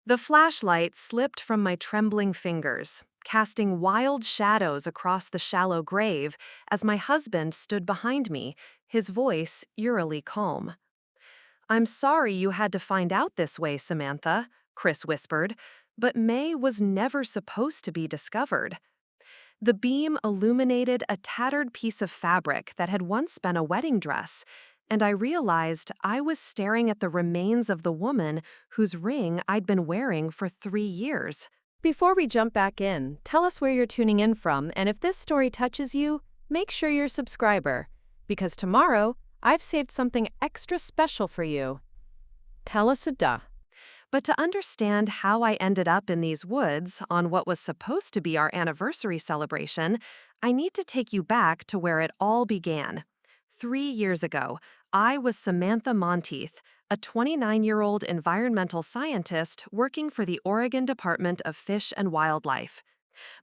The flashlight slipped from my trembling fingers, casting wild shadows across the shallow grave as my husband stood behind me, his voice eerily calm. "I'm sorry you had to find out this way, Samantha," Chris whispered, "but May was never supposed to be discovered." The beam illuminated a tattered piece of fabric that had once been a wedding dress, and I realized I was staring at the remains of the woman whose ring I'd been wearing for 3 years. Before we jump back in, tell us where you're tuning in from, and if this story touches you, make sure you're a subscriber, because tomorrow, I've saved something extra special for you. Tell us a duh. But to understand how I ended up in these woods on what was supposed to be our anniversary celebration, I need to take you back to where it all began. 3 years ago, I was Samantha Monteith, a 29-year-old environmental scientist working for the Oregon Department of Fish and Wildlife.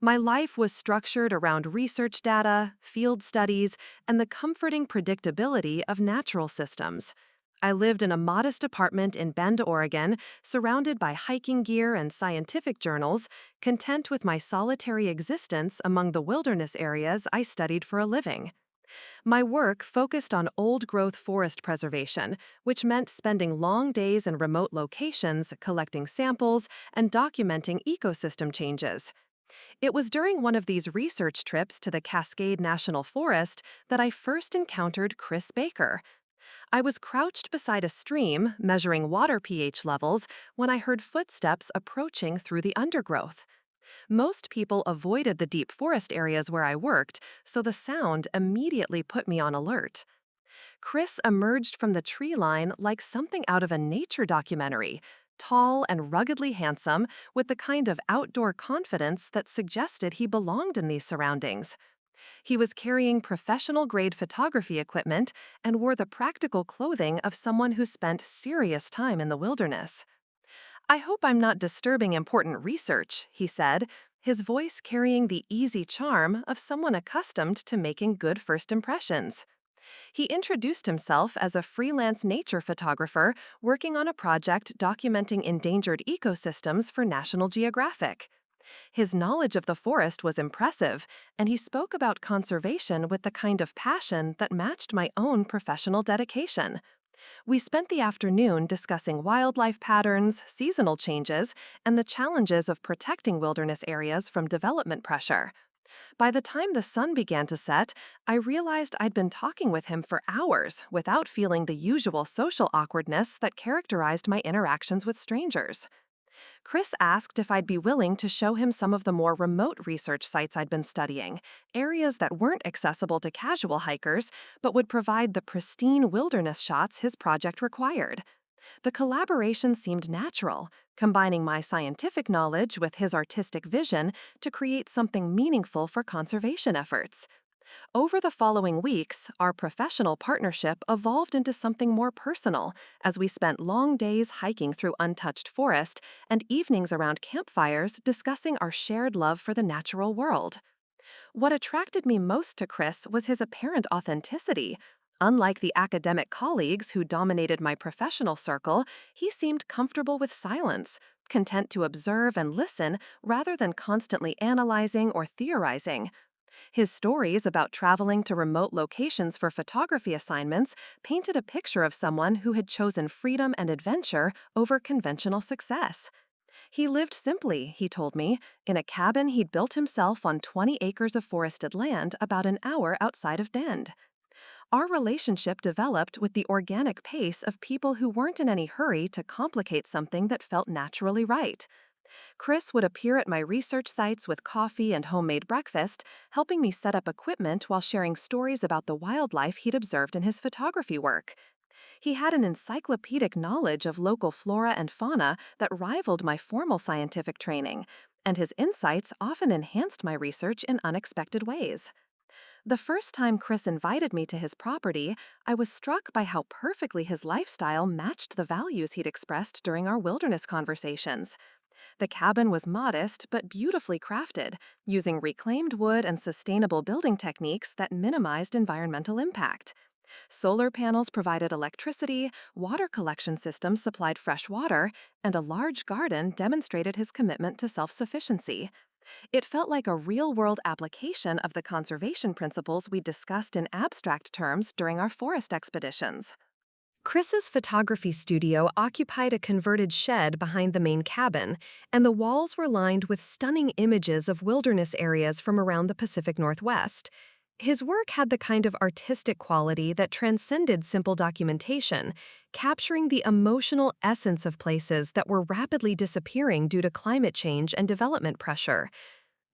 My life was structured around research data, field studies, and the comforting predictability of natural systems. I lived in a modest apartment in Bend, Oregon, surrounded by hiking gear and scientific journals, content with my solitary existence among the wilderness areas I studied for a living. My work focused on old-growth forest preservation, which meant spending long days in remote locations collecting samples and documenting ecosystem changes. It was during one of these research trips to the Cascade National Forest that I first encountered Chris Baker. I was crouched beside a stream, measuring water pH levels, when I heard footsteps approaching through the undergrowth. Most people avoided the deep forest areas where I worked, so the sound immediately put me on alert. Chris emerged from the tree line like something out of a nature documentary, tall and ruggedly handsome, with the kind of outdoor confidence that suggested he belonged in these surroundings. He was carrying professional-grade photography equipment and wore the practical clothing of someone who spent serious time in the wilderness. "I hope I'm not disturbing important research," he said, his voice carrying the easy charm of someone accustomed to making good first impressions. He introduced himself as a freelance nature photographer working on a project documenting endangered ecosystems for National Geographic. His knowledge of the forest was impressive, and he spoke about conservation with the kind of passion that matched my own professional dedication. We spent the afternoon discussing wildlife patterns, seasonal changes, and the challenges of protecting wilderness areas from development pressure. By the time the sun began to set, I realized I'd been talking with him for hours without feeling the usual social awkwardness that characterized my interactions with strangers. Chris asked if I'd be willing to show him some of the more remote research sites I'd been studying, areas that weren't accessible to casual hikers, but would provide the pristine wilderness shots his project required. The collaboration seemed natural, combining my scientific knowledge with his artistic vision to create something meaningful for conservation efforts. Over the following weeks, our professional partnership evolved into something more personal as we spent long days hiking through untouched forest and evenings around campfires discussing our shared love for the natural world. What attracted me most to Chris was his apparent authenticity. Unlike the academic colleagues who dominated my professional circle, he seemed comfortable with silence, content to observe and listen rather than constantly analyzing or theorizing. His stories about traveling to remote locations for photography assignments painted a picture of someone who had chosen freedom and adventure over conventional success. He lived simply, he told me, in a cabin he'd built himself on 20 acres of forested land about an hour outside of Bend. Our relationship developed with the organic pace of people who weren't in any hurry to complicate something that felt naturally right. Chris would appear at my research sites with coffee and homemade breakfast, helping me set up equipment while sharing stories about the wildlife he'd observed in his photography work. He had an encyclopedic knowledge of local flora and fauna that rivaled my formal scientific training, and his insights often enhanced my research in unexpected ways. The first time Chris invited me to his property, I was struck by how perfectly his lifestyle matched the values he'd expressed during our wilderness conversations. The cabin was modest but beautifully crafted, using reclaimed wood and sustainable building techniques that minimized environmental impact. Solar panels provided electricity, water collection systems supplied fresh water, and a large garden demonstrated his commitment to self sufficiency. It felt like a real world application of the conservation principles we discussed in abstract terms during our forest expeditions. Chris's photography studio occupied a converted shed behind the main cabin, and the walls were lined with stunning images of wilderness areas from around the Pacific Northwest. His work had the kind of artistic quality that transcended simple documentation, capturing the emotional essence of places that were rapidly disappearing due to climate change and development pressure.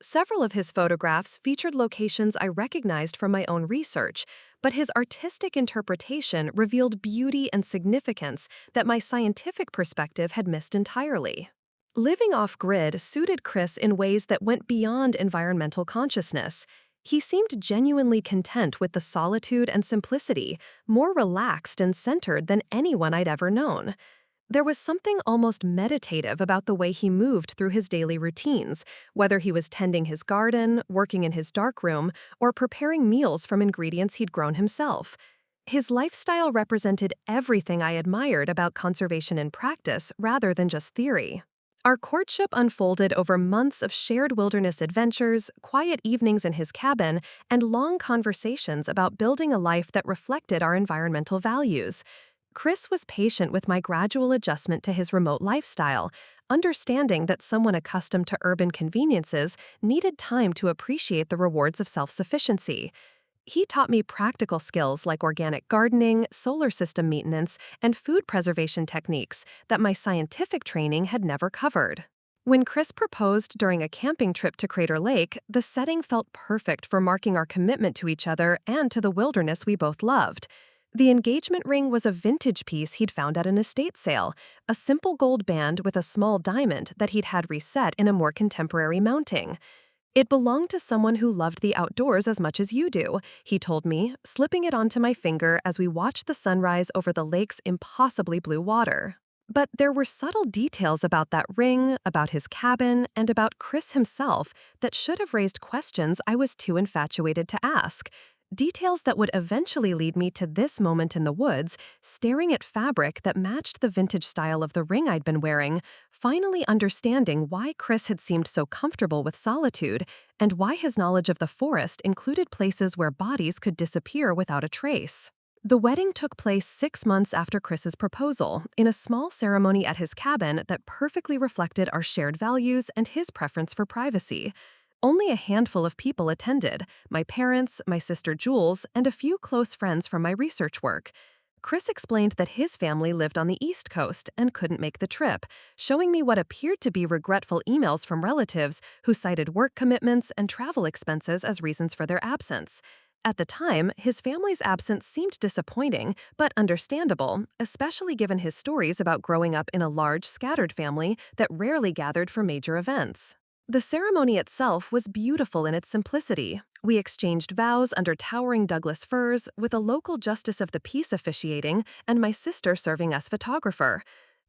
Several of his photographs featured locations I recognized from my own research, but his artistic interpretation revealed beauty and significance that my scientific perspective had missed entirely. Living off-grid suited Chris in ways that went beyond environmental consciousness. He seemed genuinely content with the solitude and simplicity, more relaxed and centered than anyone I'd ever known. There was something almost meditative about the way he moved through his daily routines, whether he was tending his garden, working in his darkroom, or preparing meals from ingredients he'd grown himself. His lifestyle represented everything I admired about conservation in practice rather than just theory. Our courtship unfolded over months of shared wilderness adventures, quiet evenings in his cabin, and long conversations about building a life that reflected our environmental values. Chris was patient with my gradual adjustment to his remote lifestyle, understanding that someone accustomed to urban conveniences needed time to appreciate the rewards of self-sufficiency. He taught me practical skills like organic gardening, solar system maintenance, and food preservation techniques that my scientific training had never covered. When Chris proposed during a camping trip to Crater Lake, the setting felt perfect for marking our commitment to each other and to the wilderness we both loved. The engagement ring was a vintage piece he'd found at an estate sale, a simple gold band with a small diamond that he'd had reset in a more contemporary mounting. It belonged to someone who loved the outdoors as much as you do, he told me, slipping it onto my finger as we watched the sunrise over the lake's impossibly blue water. But there were subtle details about that ring, about his cabin, and about Chris himself that should have raised questions I was too infatuated to ask. Details that would eventually lead me to this moment in the woods, staring at fabric that matched the vintage style of the ring I'd been wearing, finally understanding why Chris had seemed so comfortable with solitude, and why his knowledge of the forest included places where bodies could disappear without a trace. The wedding took place 6 months after Chris's proposal, in a small ceremony at his cabin that perfectly reflected our shared values and his preference for privacy. Only a handful of people attended: my parents, my sister Jules, and a few close friends from my research work. Chris explained that his family lived on the East Coast and couldn't make the trip, showing me what appeared to be regretful emails from relatives who cited work commitments and travel expenses as reasons for their absence. At the time, his family's absence seemed disappointing, but understandable, especially given his stories about growing up in a large, scattered family that rarely gathered for major events. The ceremony itself was beautiful in its simplicity. We exchanged vows under towering Douglas firs, with a local justice of the peace officiating and my sister serving as photographer.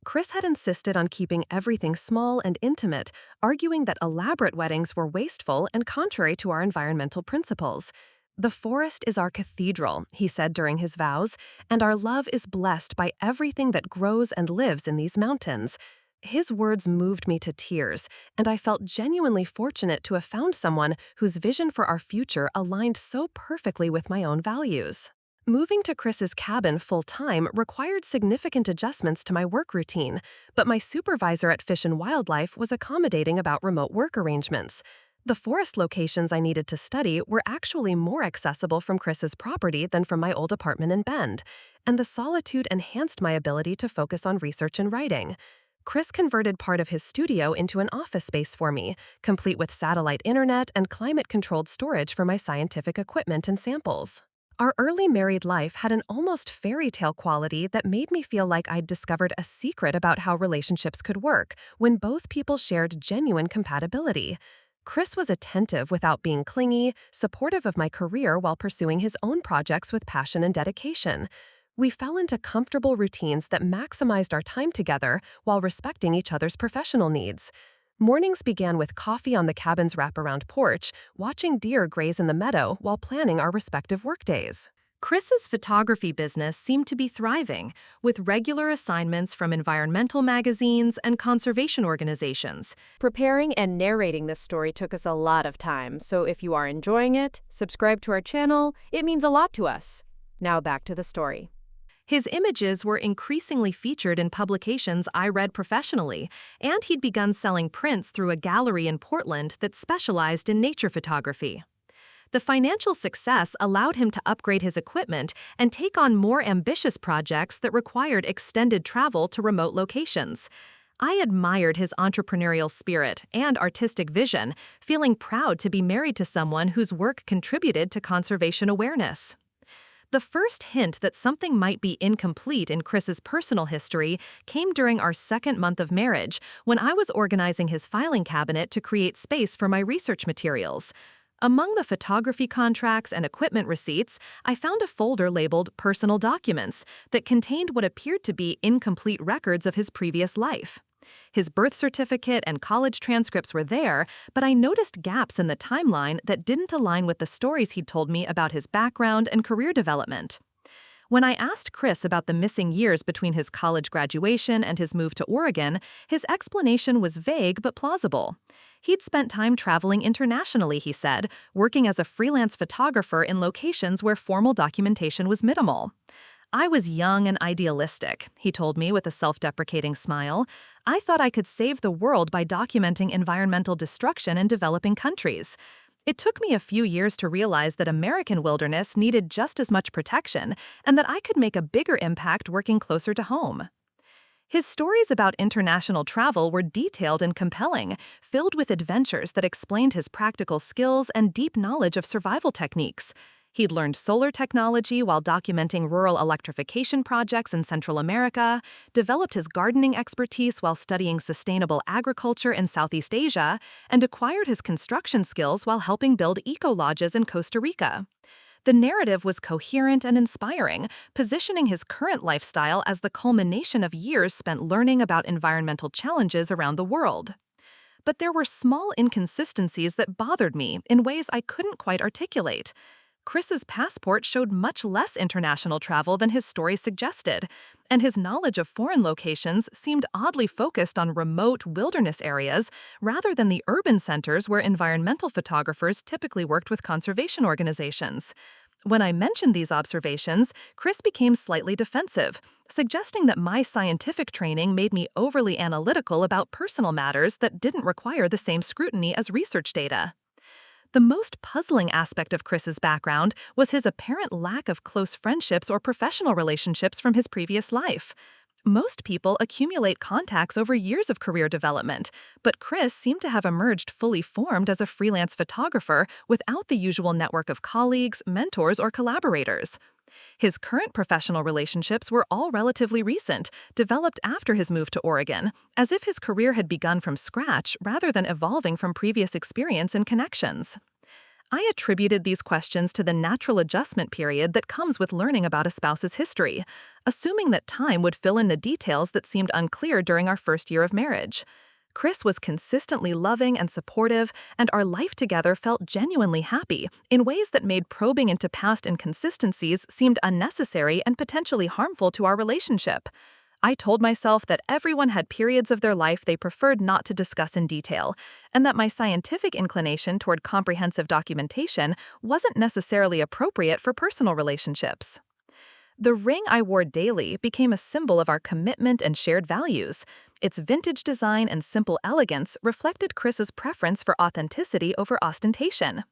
Chris had insisted on keeping everything small and intimate, arguing that elaborate weddings were wasteful and contrary to our environmental principles. "The forest is our cathedral," he said during his vows, "and our love is blessed by everything that grows and lives in these mountains." His words moved me to tears, and I felt genuinely fortunate to have found someone whose vision for our future aligned so perfectly with my own values. Moving to Chris's cabin full-time required significant adjustments to my work routine, but my supervisor at Fish and Wildlife was accommodating about remote work arrangements. The forest locations I needed to study were actually more accessible from Chris's property than from my old apartment in Bend, and the solitude enhanced my ability to focus on research and writing. Chris converted part of his studio into an office space for me, complete with satellite internet and climate-controlled storage for my scientific equipment and samples. Our early married life had an almost fairy tale quality that made me feel like I'd discovered a secret about how relationships could work when both people shared genuine compatibility. Chris was attentive without being clingy, supportive of my career while pursuing his own projects with passion and dedication. We fell into comfortable routines that maximized our time together while respecting each other's professional needs. Mornings began with coffee on the cabin's wraparound porch, watching deer graze in the meadow while planning our respective workdays. Chris's photography business seemed to be thriving, with regular assignments from environmental magazines and conservation organizations. Preparing and narrating this story took us a lot of time, so if you are enjoying it, subscribe to our channel. It means a lot to us. Now back to the story. His images were increasingly featured in publications I read professionally, and he'd begun selling prints through a gallery in Portland that specialized in nature photography. The financial success allowed him to upgrade his equipment and take on more ambitious projects that required extended travel to remote locations. I admired his entrepreneurial spirit and artistic vision, feeling proud to be married to someone whose work contributed to conservation awareness. The first hint that something might be incomplete in Chris's personal history came during our second month of marriage, when I was organizing his filing cabinet to create space for my research materials. Among the photography contracts and equipment receipts, I found a folder labeled Personal Documents that contained what appeared to be incomplete records of his previous life. His birth certificate and college transcripts were there, but I noticed gaps in the timeline that didn't align with the stories he'd told me about his background and career development. When I asked Chris about the missing years between his college graduation and his move to Oregon, his explanation was vague but plausible. He'd spent time traveling internationally, he said, working as a freelance photographer in locations where formal documentation was minimal. I was young and idealistic, he told me with a self-deprecating smile. I thought I could save the world by documenting environmental destruction in developing countries. It took me a few years to realize that American wilderness needed just as much protection and that I could make a bigger impact working closer to home. His stories about international travel were detailed and compelling, filled with adventures that explained his practical skills and deep knowledge of survival techniques. He'd learned solar technology while documenting rural electrification projects in Central America, developed his gardening expertise while studying sustainable agriculture in Southeast Asia, and acquired his construction skills while helping build eco-lodges in Costa Rica. The narrative was coherent and inspiring, positioning his current lifestyle as the culmination of years spent learning about environmental challenges around the world. But there were small inconsistencies that bothered me in ways I couldn't quite articulate. Chris's passport showed much less international travel than his story suggested, and his knowledge of foreign locations seemed oddly focused on remote wilderness areas rather than the urban centers where environmental photographers typically worked with conservation organizations. When I mentioned these observations, Chris became slightly defensive, suggesting that my scientific training made me overly analytical about personal matters that didn't require the same scrutiny as research data. The most puzzling aspect of Chris's background was his apparent lack of close friendships or professional relationships from his previous life. Most people accumulate contacts over years of career development, but Chris seemed to have emerged fully formed as a freelance photographer without the usual network of colleagues, mentors, or collaborators. His current professional relationships were all relatively recent, developed after his move to Oregon, as if his career had begun from scratch rather than evolving from previous experience and connections. I attributed these questions to the natural adjustment period that comes with learning about a spouse's history, assuming that time would fill in the details that seemed unclear during our first year of marriage. Chris was consistently loving and supportive, and our life together felt genuinely happy in ways that made probing into past inconsistencies seemed unnecessary and potentially harmful to our relationship. I told myself that everyone had periods of their life they preferred not to discuss in detail, and that my scientific inclination toward comprehensive documentation wasn't necessarily appropriate for personal relationships. The ring I wore daily became a symbol of our commitment and shared values. Its vintage design and simple elegance reflected Chris's preference for authenticity over ostentation.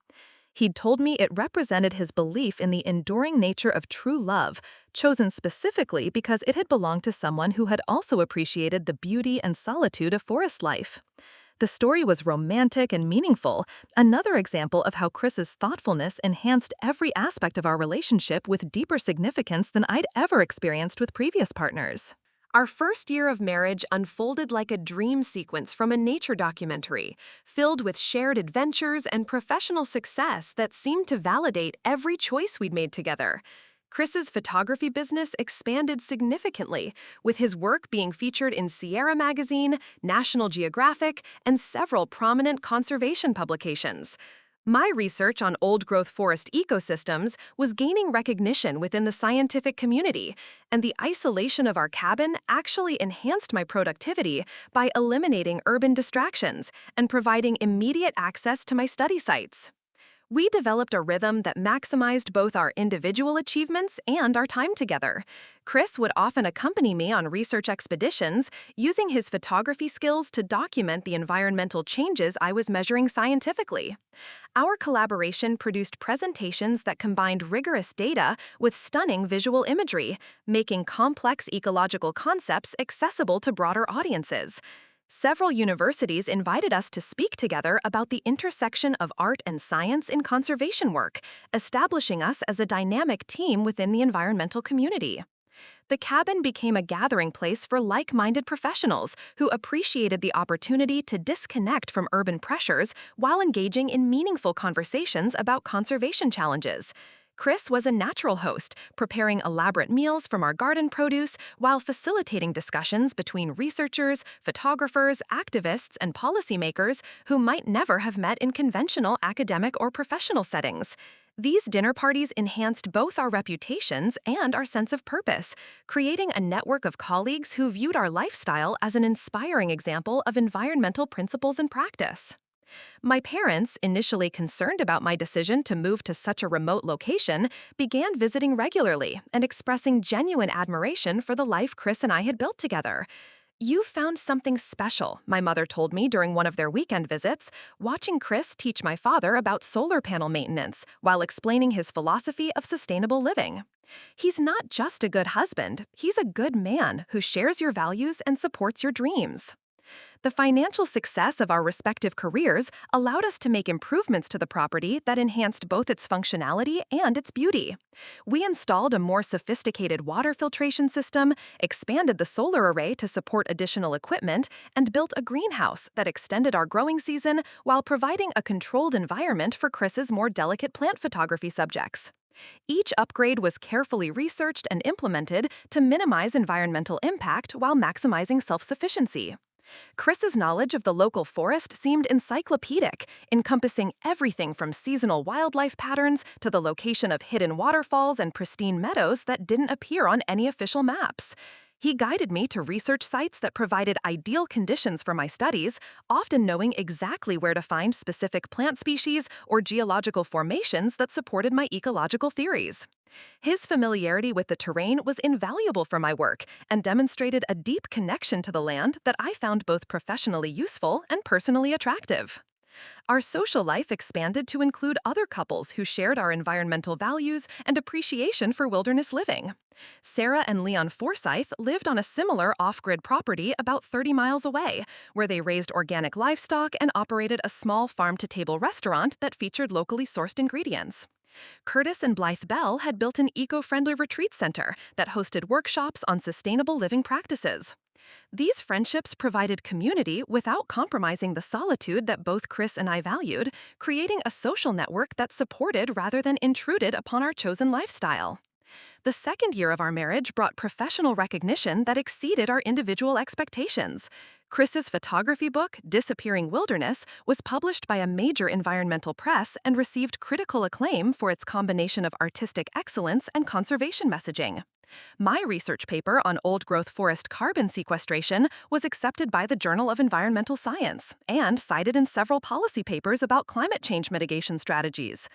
He'd told me it represented his belief in the enduring nature of true love, chosen specifically because it had belonged to someone who had also appreciated the beauty and solitude of forest life. The story was romantic and meaningful, another example of how Chris's thoughtfulness enhanced every aspect of our relationship with deeper significance than I'd ever experienced with previous partners. Our first year of marriage unfolded like a dream sequence from a nature documentary, filled with shared adventures and professional success that seemed to validate every choice we'd made together. Chris's photography business expanded significantly, with his work being featured in Sierra Magazine, National Geographic, and several prominent conservation publications. My research on old-growth forest ecosystems was gaining recognition within the scientific community, and the isolation of our cabin actually enhanced my productivity by eliminating urban distractions and providing immediate access to my study sites. We developed a rhythm that maximized both our individual achievements and our time together. Chris would often accompany me on research expeditions, using his photography skills to document the environmental changes I was measuring scientifically. Our collaboration produced presentations that combined rigorous data with stunning visual imagery, making complex ecological concepts accessible to broader audiences. Several universities invited us to speak together about the intersection of art and science in conservation work, establishing us as a dynamic team within the environmental community. The cabin became a gathering place for like-minded professionals who appreciated the opportunity to disconnect from urban pressures while engaging in meaningful conversations about conservation challenges. Chris was a natural host, preparing elaborate meals from our garden produce while facilitating discussions between researchers, photographers, activists, and policymakers who might never have met in conventional academic or professional settings. These dinner parties enhanced both our reputations and our sense of purpose, creating a network of colleagues who viewed our lifestyle as an inspiring example of environmental principles and practice. My parents, initially concerned about my decision to move to such a remote location, began visiting regularly and expressing genuine admiration for the life Chris and I had built together. "You found something special," my mother told me during one of their weekend visits, watching Chris teach my father about solar panel maintenance while explaining his philosophy of sustainable living. "He's not just a good husband, he's a good man who shares your values and supports your dreams." The financial success of our respective careers allowed us to make improvements to the property that enhanced both its functionality and its beauty. We installed a more sophisticated water filtration system, expanded the solar array to support additional equipment, and built a greenhouse that extended our growing season while providing a controlled environment for Chris's more delicate plant photography subjects. Each upgrade was carefully researched and implemented to minimize environmental impact while maximizing self-sufficiency. Chris's knowledge of the local forest seemed encyclopedic, encompassing everything from seasonal wildlife patterns to the location of hidden waterfalls and pristine meadows that didn't appear on any official maps. He guided me to research sites that provided ideal conditions for my studies, often knowing exactly where to find specific plant species or geological formations that supported my ecological theories. His familiarity with the terrain was invaluable for my work and demonstrated a deep connection to the land that I found both professionally useful and personally attractive. Our social life expanded to include other couples who shared our environmental values and appreciation for wilderness living. Sarah and Leon Forsyth lived on a similar off-grid property about 30 miles away, where they raised organic livestock and operated a small farm-to-table restaurant that featured locally sourced ingredients. Curtis and Blythe Bell had built an eco-friendly retreat center that hosted workshops on sustainable living practices. These friendships provided community without compromising the solitude that both Chris and I valued, creating a social network that supported rather than intruded upon our chosen lifestyle. The second year of our marriage brought professional recognition that exceeded our individual expectations. Chris's photography book, Disappearing Wilderness, was published by a major environmental press and received critical acclaim for its combination of artistic excellence and conservation messaging. My research paper on old-growth forest carbon sequestration was accepted by the Journal of Environmental Science and cited in several policy papers about climate change mitigation strategies.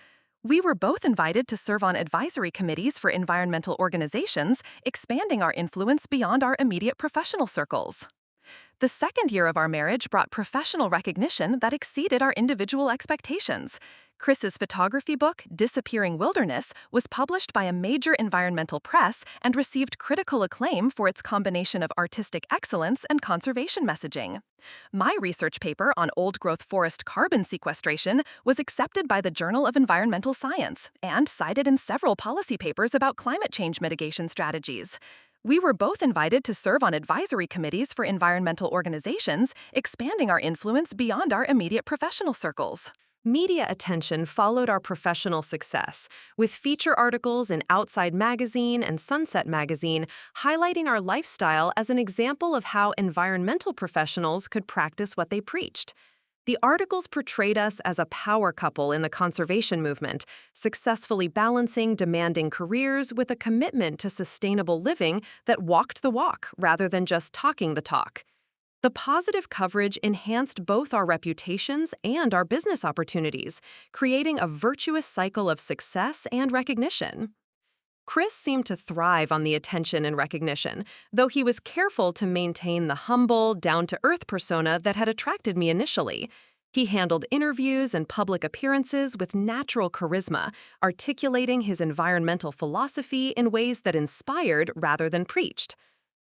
We were both invited to serve on advisory committees for environmental organizations, expanding our influence beyond our immediate professional circles. The second year of our marriage brought professional recognition that exceeded our individual expectations. Chris's photography book, Disappearing Wilderness, was published by a major environmental press and received critical acclaim for its combination of artistic excellence and conservation messaging. My research paper on old-growth forest carbon sequestration was accepted by the Journal of Environmental Science and cited in several policy papers about climate change mitigation strategies. We were both invited to serve on advisory committees for environmental organizations, expanding our influence beyond our immediate professional circles. Media attention followed our professional success, with feature articles in Outside Magazine and Sunset Magazine highlighting our lifestyle as an example of how environmental professionals could practice what they preached. The articles portrayed us as a power couple in the conservation movement, successfully balancing demanding careers with a commitment to sustainable living that walked the walk rather than just talking the talk. The positive coverage enhanced both our reputations and our business opportunities, creating a virtuous cycle of success and recognition. Chris seemed to thrive on the attention and recognition, though he was careful to maintain the humble, down-to-earth persona that had attracted me initially. He handled interviews and public appearances with natural charisma, articulating his environmental philosophy in ways that inspired rather than preached.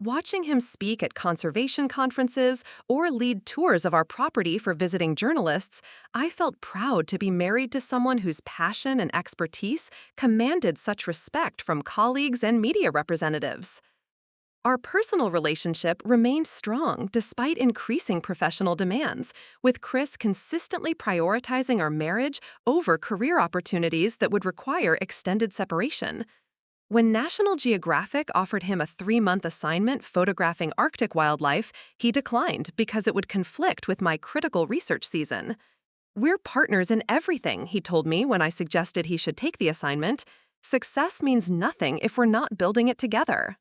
Watching him speak at conservation conferences or lead tours of our property for visiting journalists, I felt proud to be married to someone whose passion and expertise commanded such respect from colleagues and media representatives. Our personal relationship remained strong despite increasing professional demands, with Chris consistently prioritizing our marriage over career opportunities that would require extended separation. When National Geographic offered him a 3-month assignment photographing Arctic wildlife, he declined because it would conflict with my critical research season. "We're partners in everything," he told me when I suggested he should take the assignment. "Success means nothing if we're not building it together."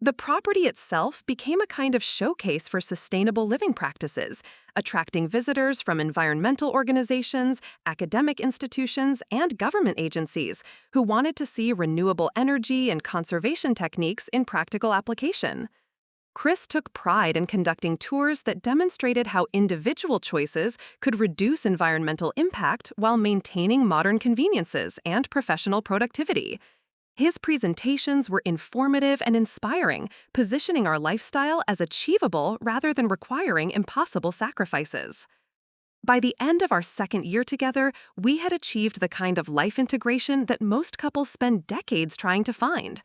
The property itself became a kind of showcase for sustainable living practices, attracting visitors from environmental organizations, academic institutions, and government agencies who wanted to see renewable energy and conservation techniques in practical application. Chris took pride in conducting tours that demonstrated how individual choices could reduce environmental impact while maintaining modern conveniences and professional productivity. His presentations were informative and inspiring, positioning our lifestyle as achievable rather than requiring impossible sacrifices. By the end of our second year together, we had achieved the kind of life integration that most couples spend decades trying to find.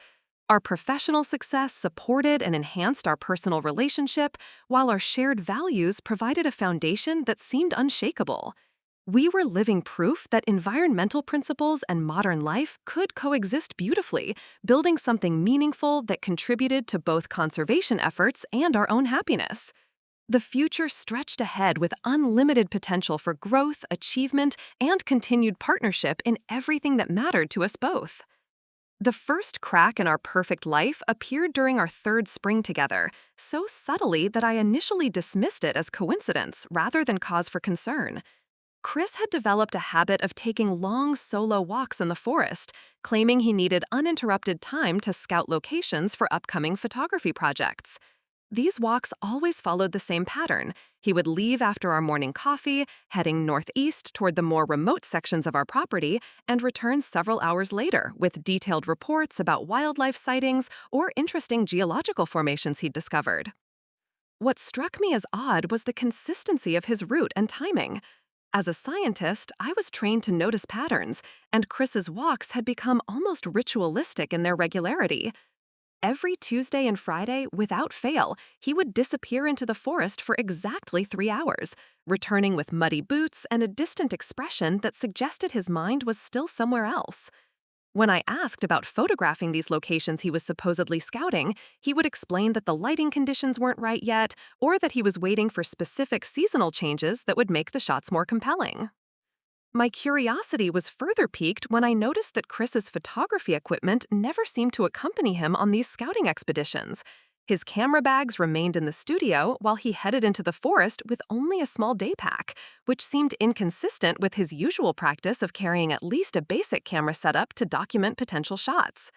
Our professional success supported and enhanced our personal relationship, while our shared values provided a foundation that seemed unshakable. We were living proof that environmental principles and modern life could coexist beautifully, building something meaningful that contributed to both conservation efforts and our own happiness. The future stretched ahead with unlimited potential for growth, achievement, and continued partnership in everything that mattered to us both. The first crack in our perfect life appeared during our third spring together, so subtly that I initially dismissed it as coincidence rather than cause for concern. Chris had developed a habit of taking long solo walks in the forest, claiming he needed uninterrupted time to scout locations for upcoming photography projects. These walks always followed the same pattern. He would leave after our morning coffee, heading northeast toward the more remote sections of our property, and return several hours later with detailed reports about wildlife sightings or interesting geological formations he'd discovered. What struck me as odd was the consistency of his route and timing. As a scientist, I was trained to notice patterns, and Chris's walks had become almost ritualistic in their regularity. Every Tuesday and Friday, without fail, he would disappear into the forest for exactly 3 hours, returning with muddy boots and a distant expression that suggested his mind was still somewhere else. When I asked about photographing these locations he was supposedly scouting, he would explain that the lighting conditions weren't right yet, or that he was waiting for specific seasonal changes that would make the shots more compelling. My curiosity was further piqued when I noticed that Chris's photography equipment never seemed to accompany him on these scouting expeditions. His camera bags remained in the studio while he headed into the forest with only a small day pack, which seemed inconsistent with his usual practice of carrying at least a basic camera setup to document potential shots.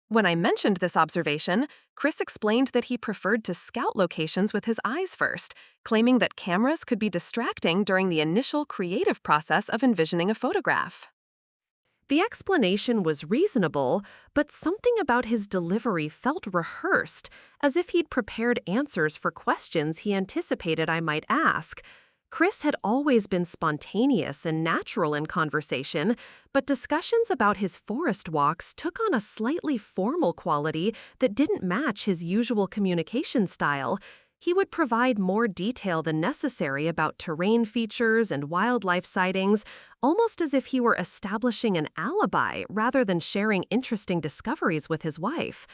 When I mentioned this observation, Chris explained that he preferred to scout locations with his eyes first, claiming that cameras could be distracting during the initial creative process of envisioning a photograph. The explanation was reasonable, but something about his delivery felt rehearsed, as if he'd prepared answers for questions he anticipated I might ask. Chris had always been spontaneous and natural in conversation, but discussions about his forest walks took on a slightly formal quality that didn't match his usual communication style. He would provide more detail than necessary about terrain features and wildlife sightings, almost as if he were establishing an alibi rather than sharing interesting discoveries with his wife.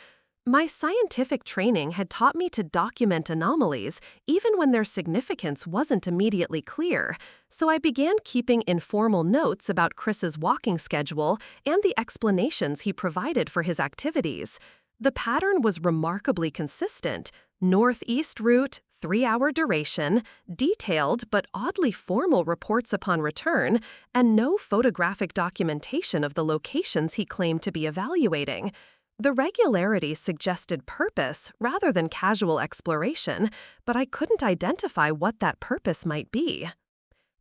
My scientific training had taught me to document anomalies even when their significance wasn't immediately clear, so I began keeping informal notes about Chris's walking schedule and the explanations he provided for his activities. The pattern was remarkably consistent: northeast route, 3-hour duration, detailed but oddly formal reports upon return, and no photographic documentation of the locations he claimed to be evaluating. The regularity suggested purpose rather than casual exploration, but I couldn't identify what that purpose might be.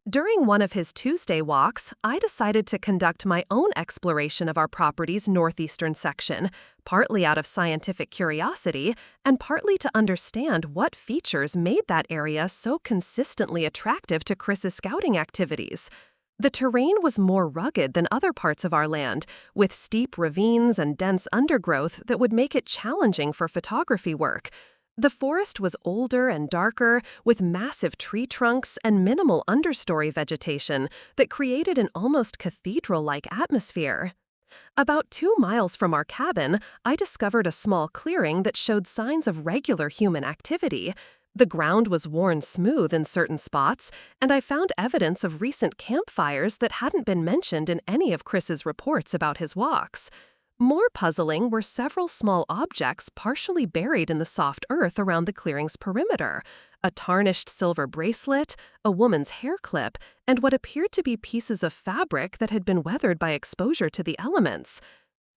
During one of his Tuesday walks, I decided to conduct my own exploration of our property's northeastern section, partly out of scientific curiosity and partly to understand what features made that area so consistently attractive to Chris's scouting activities. The terrain was more rugged than other parts of our land, with steep ravines and dense undergrowth that would make it challenging for photography work. The forest was older and darker, with massive tree trunks and minimal understory vegetation that created an almost cathedral-like atmosphere. About 2 miles from our cabin, I discovered a small clearing that showed signs of regular human activity. The ground was worn smooth in certain spots, and I found evidence of recent campfires that hadn't been mentioned in any of Chris's reports about his walks. More puzzling were several small objects partially buried in the soft earth around the clearing's perimeter: a tarnished silver bracelet, a woman's hair clip, and what appeared to be pieces of fabric that had been weathered by exposure to the elements.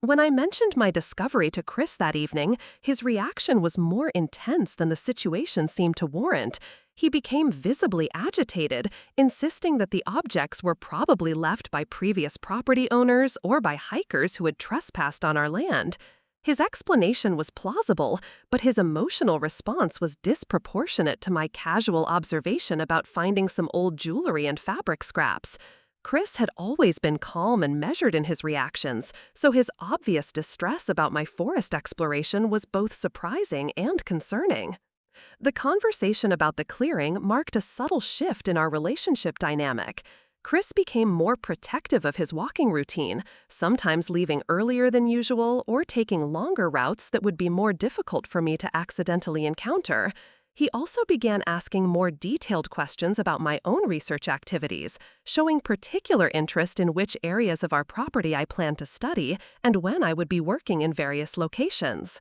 When I mentioned my discovery to Chris that evening, his reaction was more intense than the situation seemed to warrant. He became visibly agitated, insisting that the objects were probably left by previous property owners or by hikers who had trespassed on our land. His explanation was plausible, but his emotional response was disproportionate to my casual observation about finding some old jewelry and fabric scraps. Chris had always been calm and measured in his reactions, so his obvious distress about my forest exploration was both surprising and concerning. The conversation about the clearing marked a subtle shift in our relationship dynamic. Chris became more protective of his walking routine, sometimes leaving earlier than usual or taking longer routes that would be more difficult for me to accidentally encounter. He also began asking more detailed questions about my own research activities, showing particular interest in which areas of our property I planned to study and when I would be working in various locations.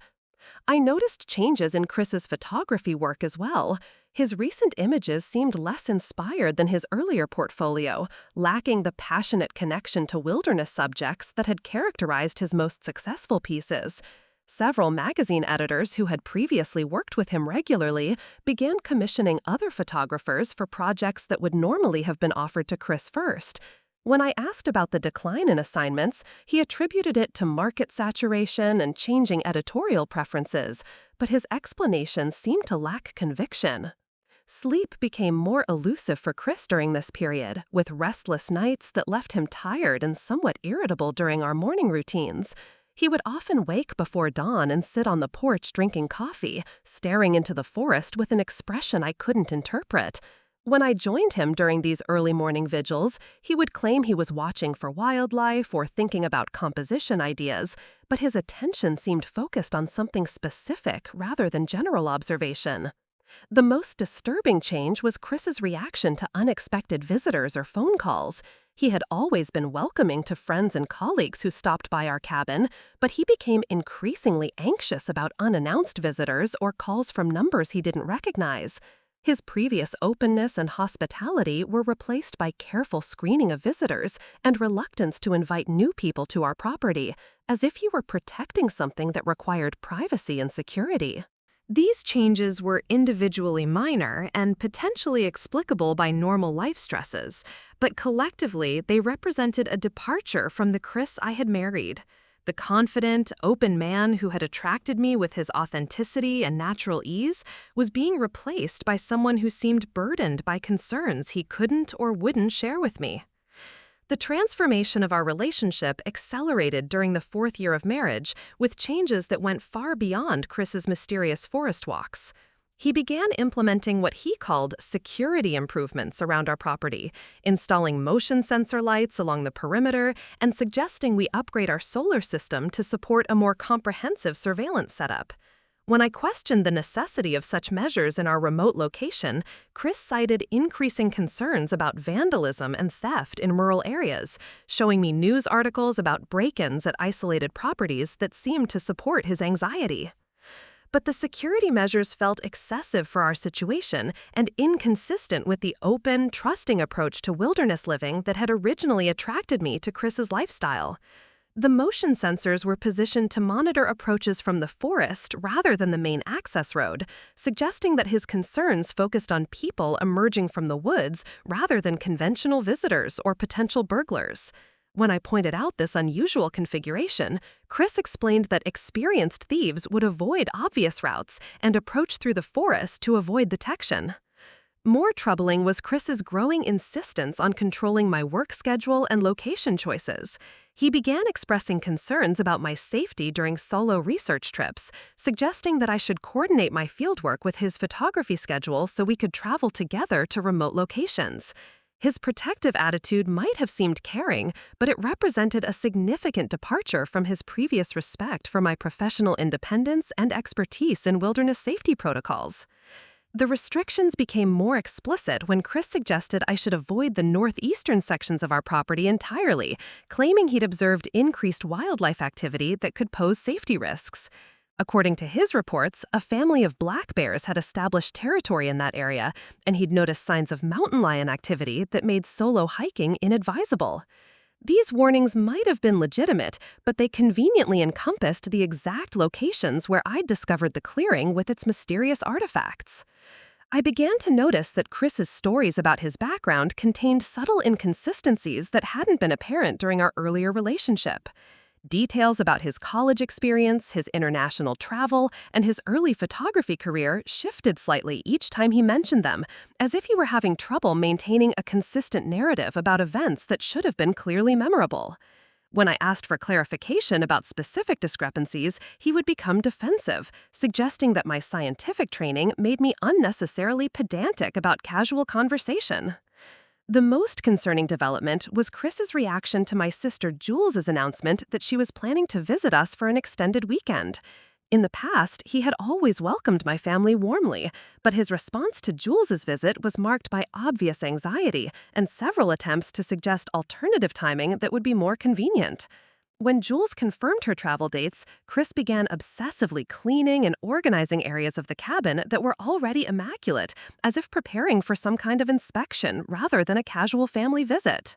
I noticed changes in Chris's photography work as well. His recent images seemed less inspired than his earlier portfolio, lacking the passionate connection to wilderness subjects that had characterized his most successful pieces. Several magazine editors who had previously worked with him regularly began commissioning other photographers for projects that would normally have been offered to Chris first. When I asked about the decline in assignments, he attributed it to market saturation and changing editorial preferences, but his explanations seemed to lack conviction. Sleep became more elusive for Chris during this period, with restless nights that left him tired and somewhat irritable during our morning routines. He would often wake before dawn and sit on the porch drinking coffee, staring into the forest with an expression I couldn't interpret. When I joined him during these early morning vigils, he would claim he was watching for wildlife or thinking about composition ideas, but his attention seemed focused on something specific rather than general observation. The most disturbing change was Chris's reaction to unexpected visitors or phone calls. He had always been welcoming to friends and colleagues who stopped by our cabin, but he became increasingly anxious about unannounced visitors or calls from numbers he didn't recognize. His previous openness and hospitality were replaced by careful screening of visitors and reluctance to invite new people to our property, as if he were protecting something that required privacy and security. These changes were individually minor and potentially explicable by normal life stresses, but collectively they represented a departure from the Chris I had married. The confident, open man who had attracted me with his authenticity and natural ease was being replaced by someone who seemed burdened by concerns he couldn't or wouldn't share with me. The transformation of our relationship accelerated during the 4th year of marriage, with changes that went far beyond Chris's mysterious forest walks. He began implementing what he called security improvements around our property, installing motion sensor lights along the perimeter and suggesting we upgrade our solar system to support a more comprehensive surveillance setup. When I questioned the necessity of such measures in our remote location, Chris cited increasing concerns about vandalism and theft in rural areas, showing me news articles about break-ins at isolated properties that seemed to support his anxiety. But the security measures felt excessive for our situation and inconsistent with the open, trusting approach to wilderness living that had originally attracted me to Chris's lifestyle. The motion sensors were positioned to monitor approaches from the forest rather than the main access road, suggesting that his concerns focused on people emerging from the woods rather than conventional visitors or potential burglars. When I pointed out this unusual configuration, Chris explained that experienced thieves would avoid obvious routes and approach through the forest to avoid detection. More troubling was Chris's growing insistence on controlling my work schedule and location choices. He began expressing concerns about my safety during solo research trips, suggesting that I should coordinate my fieldwork with his photography schedule so we could travel together to remote locations. His protective attitude might have seemed caring, but it represented a significant departure from his previous respect for my professional independence and expertise in wilderness safety protocols. The restrictions became more explicit when Chris suggested I should avoid the northeastern sections of our property entirely, claiming he'd observed increased wildlife activity that could pose safety risks. According to his reports, a family of black bears had established territory in that area, and he'd noticed signs of mountain lion activity that made solo hiking inadvisable. These warnings might have been legitimate, but they conveniently encompassed the exact locations where I'd discovered the clearing with its mysterious artifacts. I began to notice that Chris's stories about his background contained subtle inconsistencies that hadn't been apparent during our earlier relationship. Details about his college experience, his international travel, and his early photography career shifted slightly each time he mentioned them, as if he were having trouble maintaining a consistent narrative about events that should have been clearly memorable. When I asked for clarification about specific discrepancies, he would become defensive, suggesting that my scientific training made me unnecessarily pedantic about casual conversation. The most concerning development was Chris's reaction to my sister Jules's announcement that she was planning to visit us for an extended weekend. In the past, he had always welcomed my family warmly, but his response to Jules's visit was marked by obvious anxiety and several attempts to suggest alternative timing that would be more convenient. When Jules confirmed her travel dates, Chris began obsessively cleaning and organizing areas of the cabin that were already immaculate, as if preparing for some kind of inspection rather than a casual family visit.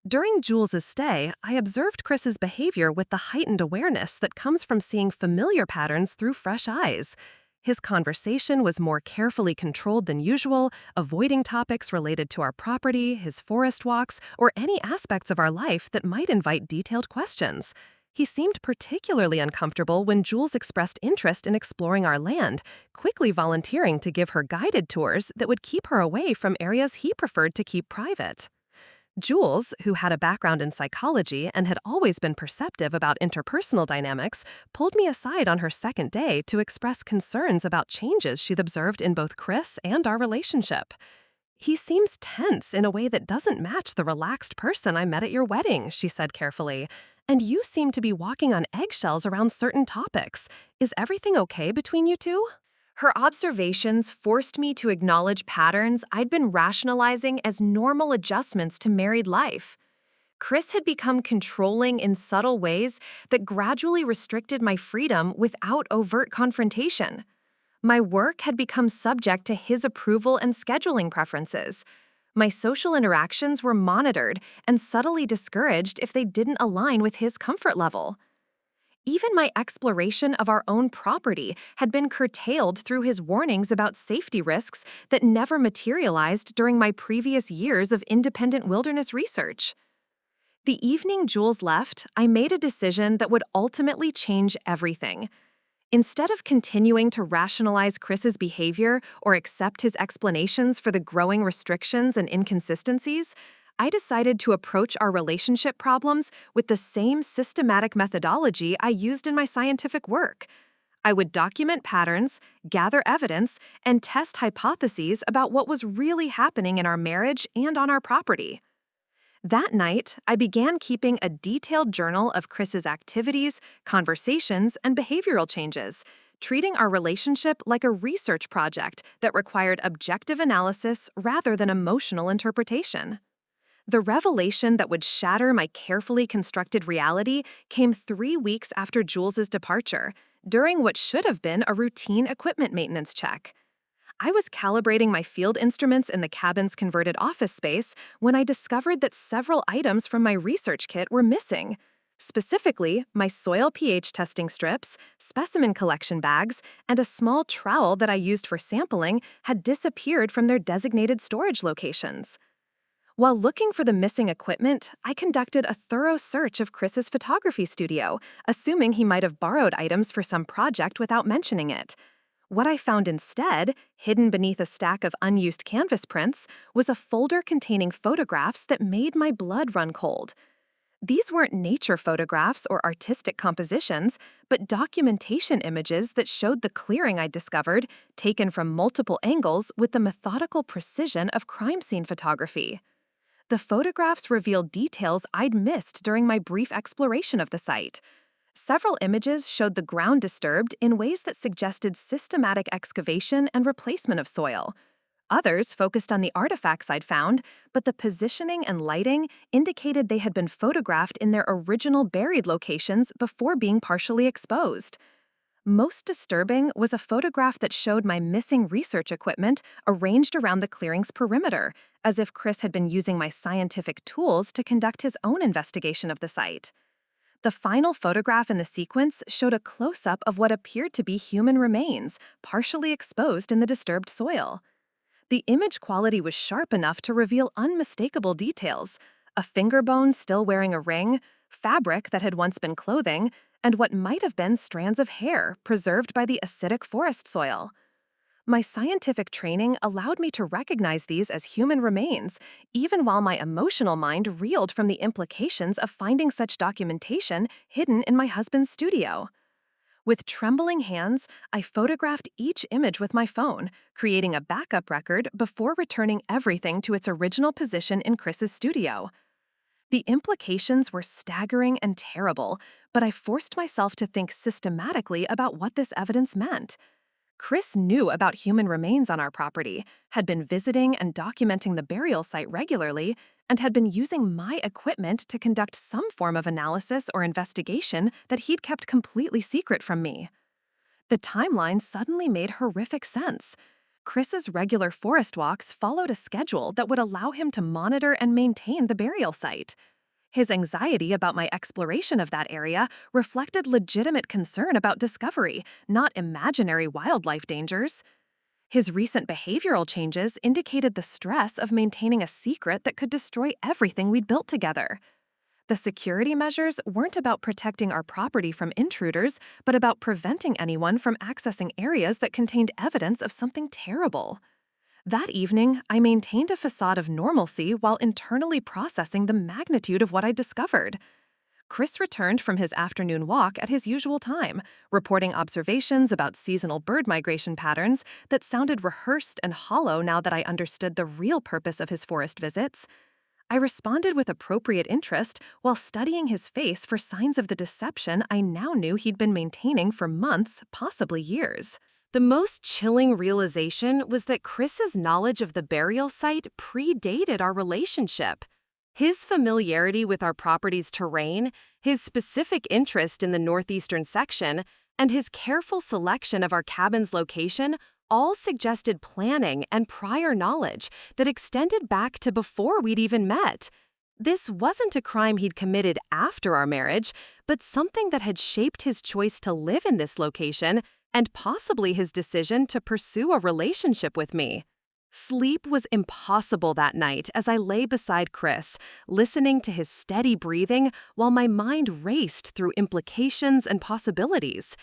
During Jules's stay, I observed Chris's behavior with the heightened awareness that comes from seeing familiar patterns through fresh eyes. His conversation was more carefully controlled than usual, avoiding topics related to our property, his forest walks, or any aspects of our life that might invite detailed questions. He seemed particularly uncomfortable when Jules expressed interest in exploring our land, quickly volunteering to give her guided tours that would keep her away from areas he preferred to keep private. Jules, who had a background in psychology and had always been perceptive about interpersonal dynamics, pulled me aside on her second day to express concerns about changes she'd observed in both Chris and our relationship. "He seems tense in a way that doesn't match the relaxed person I met at your wedding," she said carefully. "And you seem to be walking on eggshells around certain topics. Is everything okay between you two?" Her observations forced me to acknowledge patterns I'd been rationalizing as normal adjustments to married life. Chris had become controlling in subtle ways that gradually restricted my freedom without overt confrontation. My work had become subject to his approval and scheduling preferences. My social interactions were monitored and subtly discouraged if they didn't align with his comfort level. Even my exploration of our own property had been curtailed through his warnings about safety risks that never materialized during my previous years of independent wilderness research. The evening Jules left, I made a decision that would ultimately change everything. Instead of continuing to rationalize Chris's behavior or accept his explanations for the growing restrictions and inconsistencies, I decided to approach our relationship problems with the same systematic methodology I used in my scientific work. I would document patterns, gather evidence, and test hypotheses about what was really happening in our marriage and on our property. That night, I began keeping a detailed journal of Chris's activities, conversations, and behavioral changes, treating our relationship like a research project that required objective analysis rather than emotional interpretation. The revelation that would shatter my carefully constructed reality came 3 weeks after Jules's departure, during what should have been a routine equipment maintenance check. I was calibrating my field instruments in the cabin's converted office space when I discovered that several items from my research kit were missing. Specifically, my soil pH testing strips, specimen collection bags, and a small trowel that I used for sampling had disappeared from their designated storage locations. While looking for the missing equipment, I conducted a thorough search of Chris's photography studio, assuming he might have borrowed items for some project without mentioning it. What I found instead, hidden beneath a stack of unused canvas prints, was a folder containing photographs that made my blood run cold. These weren't nature photographs or artistic compositions, but documentation images that showed the clearing I'd discovered, taken from multiple angles with the methodical precision of crime scene photography. The photographs revealed details I'd missed during my brief exploration of the site. Several images showed the ground disturbed in ways that suggested systematic excavation and replacement of soil. Others focused on the artifacts I'd found, but the positioning and lighting indicated they had been photographed in their original buried locations before being partially exposed. Most disturbing was a photograph that showed my missing research equipment arranged around the clearing's perimeter, as if Chris had been using my scientific tools to conduct his own investigation of the site. The final photograph in the sequence showed a close-up of what appeared to be human remains, partially exposed in the disturbed soil. The image quality was sharp enough to reveal unmistakable details: a finger bone still wearing a ring, fabric that had once been clothing, and what might have been strands of hair preserved by the acidic forest soil. My scientific training allowed me to recognize these as human remains, even while my emotional mind reeled from the implications of finding such documentation hidden in my husband's studio. With trembling hands, I photographed each image with my phone, creating a backup record before returning everything to its original position in Chris's studio. The implications were staggering and terrible, but I forced myself to think systematically about what this evidence meant. Chris knew about human remains on our property, had been visiting and documenting the burial site regularly, and had been using my equipment to conduct some form of analysis or investigation that he'd kept completely secret from me. The timeline suddenly made horrific sense. Chris's regular forest walks followed a schedule that would allow him to monitor and maintain the burial site. His anxiety about my exploration of that area reflected legitimate concern about discovery, not imaginary wildlife dangers. His recent behavioral changes indicated the stress of maintaining a secret that could destroy everything we'd built together. The security measures weren't about protecting our property from intruders, but about preventing anyone from accessing areas that contained evidence of something terrible. That evening, I maintained a facade of normalcy while internally processing the magnitude of what I discovered. Chris returned from his afternoon walk at his usual time, reporting observations about seasonal bird migration patterns that sounded rehearsed and hollow now that I understood the real purpose of his forest visits. I responded with appropriate interest while studying his face for signs of the deception I now knew he'd been maintaining for months, possibly years. The most chilling realization was that Chris's knowledge of the burial site predated our relationship. His familiarity with our property's terrain, his specific interest in the northeastern section, and his careful selection of our cabin's location all suggested planning and prior knowledge that extended back to before we'd even met. This wasn't a crime he'd committed after our marriage, but something that had shaped his choice to live in this location and possibly his decision to pursue a relationship with me. Sleep was impossible that night as I lay beside Chris, listening to his steady breathing while my mind raced through implications and possibilities.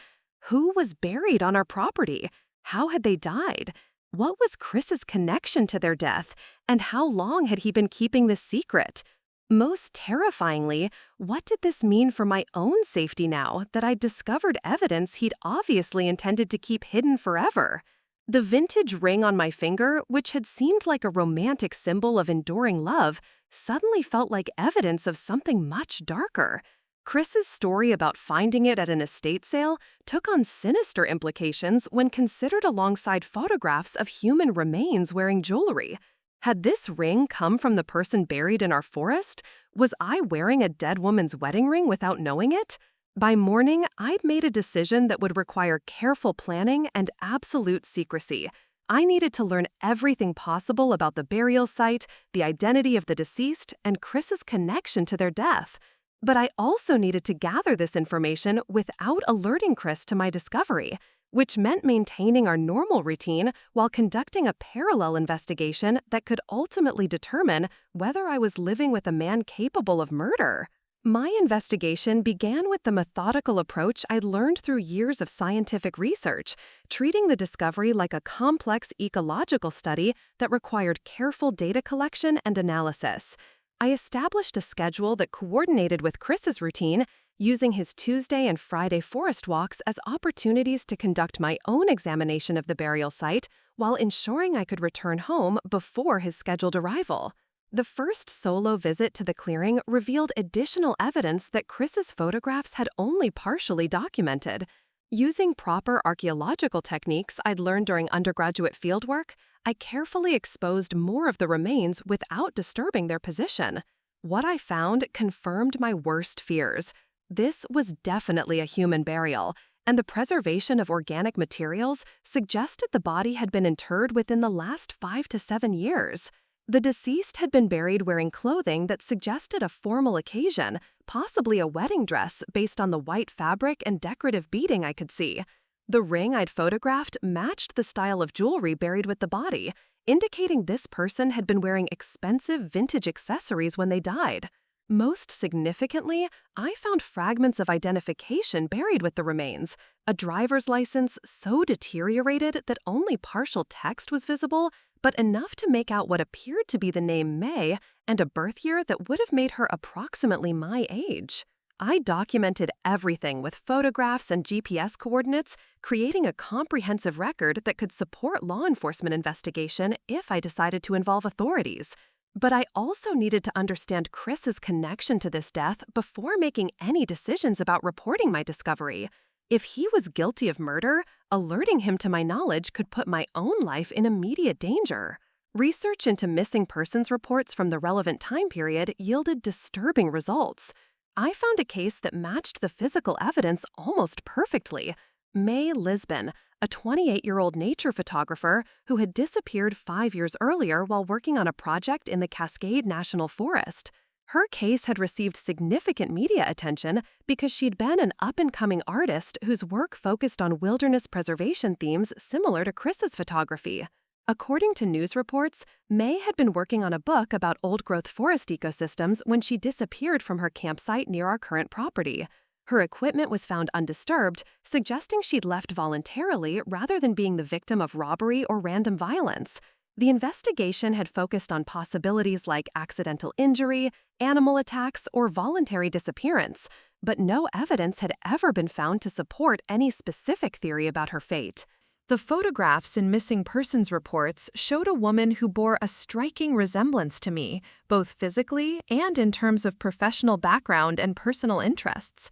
Who was buried on our property? How had they died? What was Chris's connection to their death? And how long had he been keeping this secret? Most terrifyingly, what did this mean for my own safety now that I'd discovered evidence he'd obviously intended to keep hidden forever? The vintage ring on my finger, which had seemed like a romantic symbol of enduring love, suddenly felt like evidence of something much darker. Chris's story about finding it at an estate sale took on sinister implications when considered alongside photographs of human remains wearing jewelry. Had this ring come from the person buried in our forest? Was I wearing a dead woman's wedding ring without knowing it? By morning, I'd made a decision that would require careful planning and absolute secrecy. I needed to learn everything possible about the burial site, the identity of the deceased, and Chris's connection to their death. But I also needed to gather this information without alerting Chris to my discovery, which meant maintaining our normal routine while conducting a parallel investigation that could ultimately determine whether I was living with a man capable of murder. My investigation began with the methodical approach I'd learned through years of scientific research, treating the discovery like a complex ecological study that required careful data collection and analysis. I established a schedule that coordinated with Chris's routine, using his Tuesday and Friday forest walks as opportunities to conduct my own examination of the burial site while ensuring I could return home before his scheduled arrival. The first solo visit to the clearing revealed additional evidence that Chris's photographs had only partially documented. Using proper archaeological techniques I'd learned during undergraduate fieldwork, I carefully exposed more of the remains without disturbing their position. What I found confirmed my worst fears. This was definitely a human burial, and the preservation of organic materials suggested the body had been interred within the last 5 to 7 years. The deceased had been buried wearing clothing that suggested a formal occasion, possibly a wedding dress based on the white fabric and decorative beading I could see. The ring I'd photographed matched the style of jewelry buried with the body, indicating this person had been wearing expensive vintage accessories when they died. Most significantly, I found fragments of identification buried with the remains, a driver's license so deteriorated that only partial text was visible, but enough to make out what appeared to be the name May and a birth year that would have made her approximately my age. I documented everything with photographs and GPS coordinates, creating a comprehensive record that could support law enforcement investigation if I decided to involve authorities. But I also needed to understand Chris's connection to this death before making any decisions about reporting my discovery. If he was guilty of murder, alerting him to my knowledge could put my own life in immediate danger. Research into missing persons reports from the relevant time period yielded disturbing results. I found a case that matched the physical evidence almost perfectly. May Lisbon, a 28-year-old nature photographer who had disappeared 5 years earlier while working on a project in the Cascade National Forest. Her case had received significant media attention because she'd been an up-and-coming artist whose work focused on wilderness preservation themes similar to Chris's photography. According to news reports, May had been working on a book about old-growth forest ecosystems when she disappeared from her campsite near our current property. Her equipment was found undisturbed, suggesting she'd left voluntarily rather than being the victim of robbery or random violence. The investigation had focused on possibilities like accidental injury, animal attacks, or voluntary disappearance, but no evidence had ever been found to support any specific theory about her fate. The photographs in missing persons reports showed a woman who bore a striking resemblance to me, both physically and in terms of professional background and personal interests.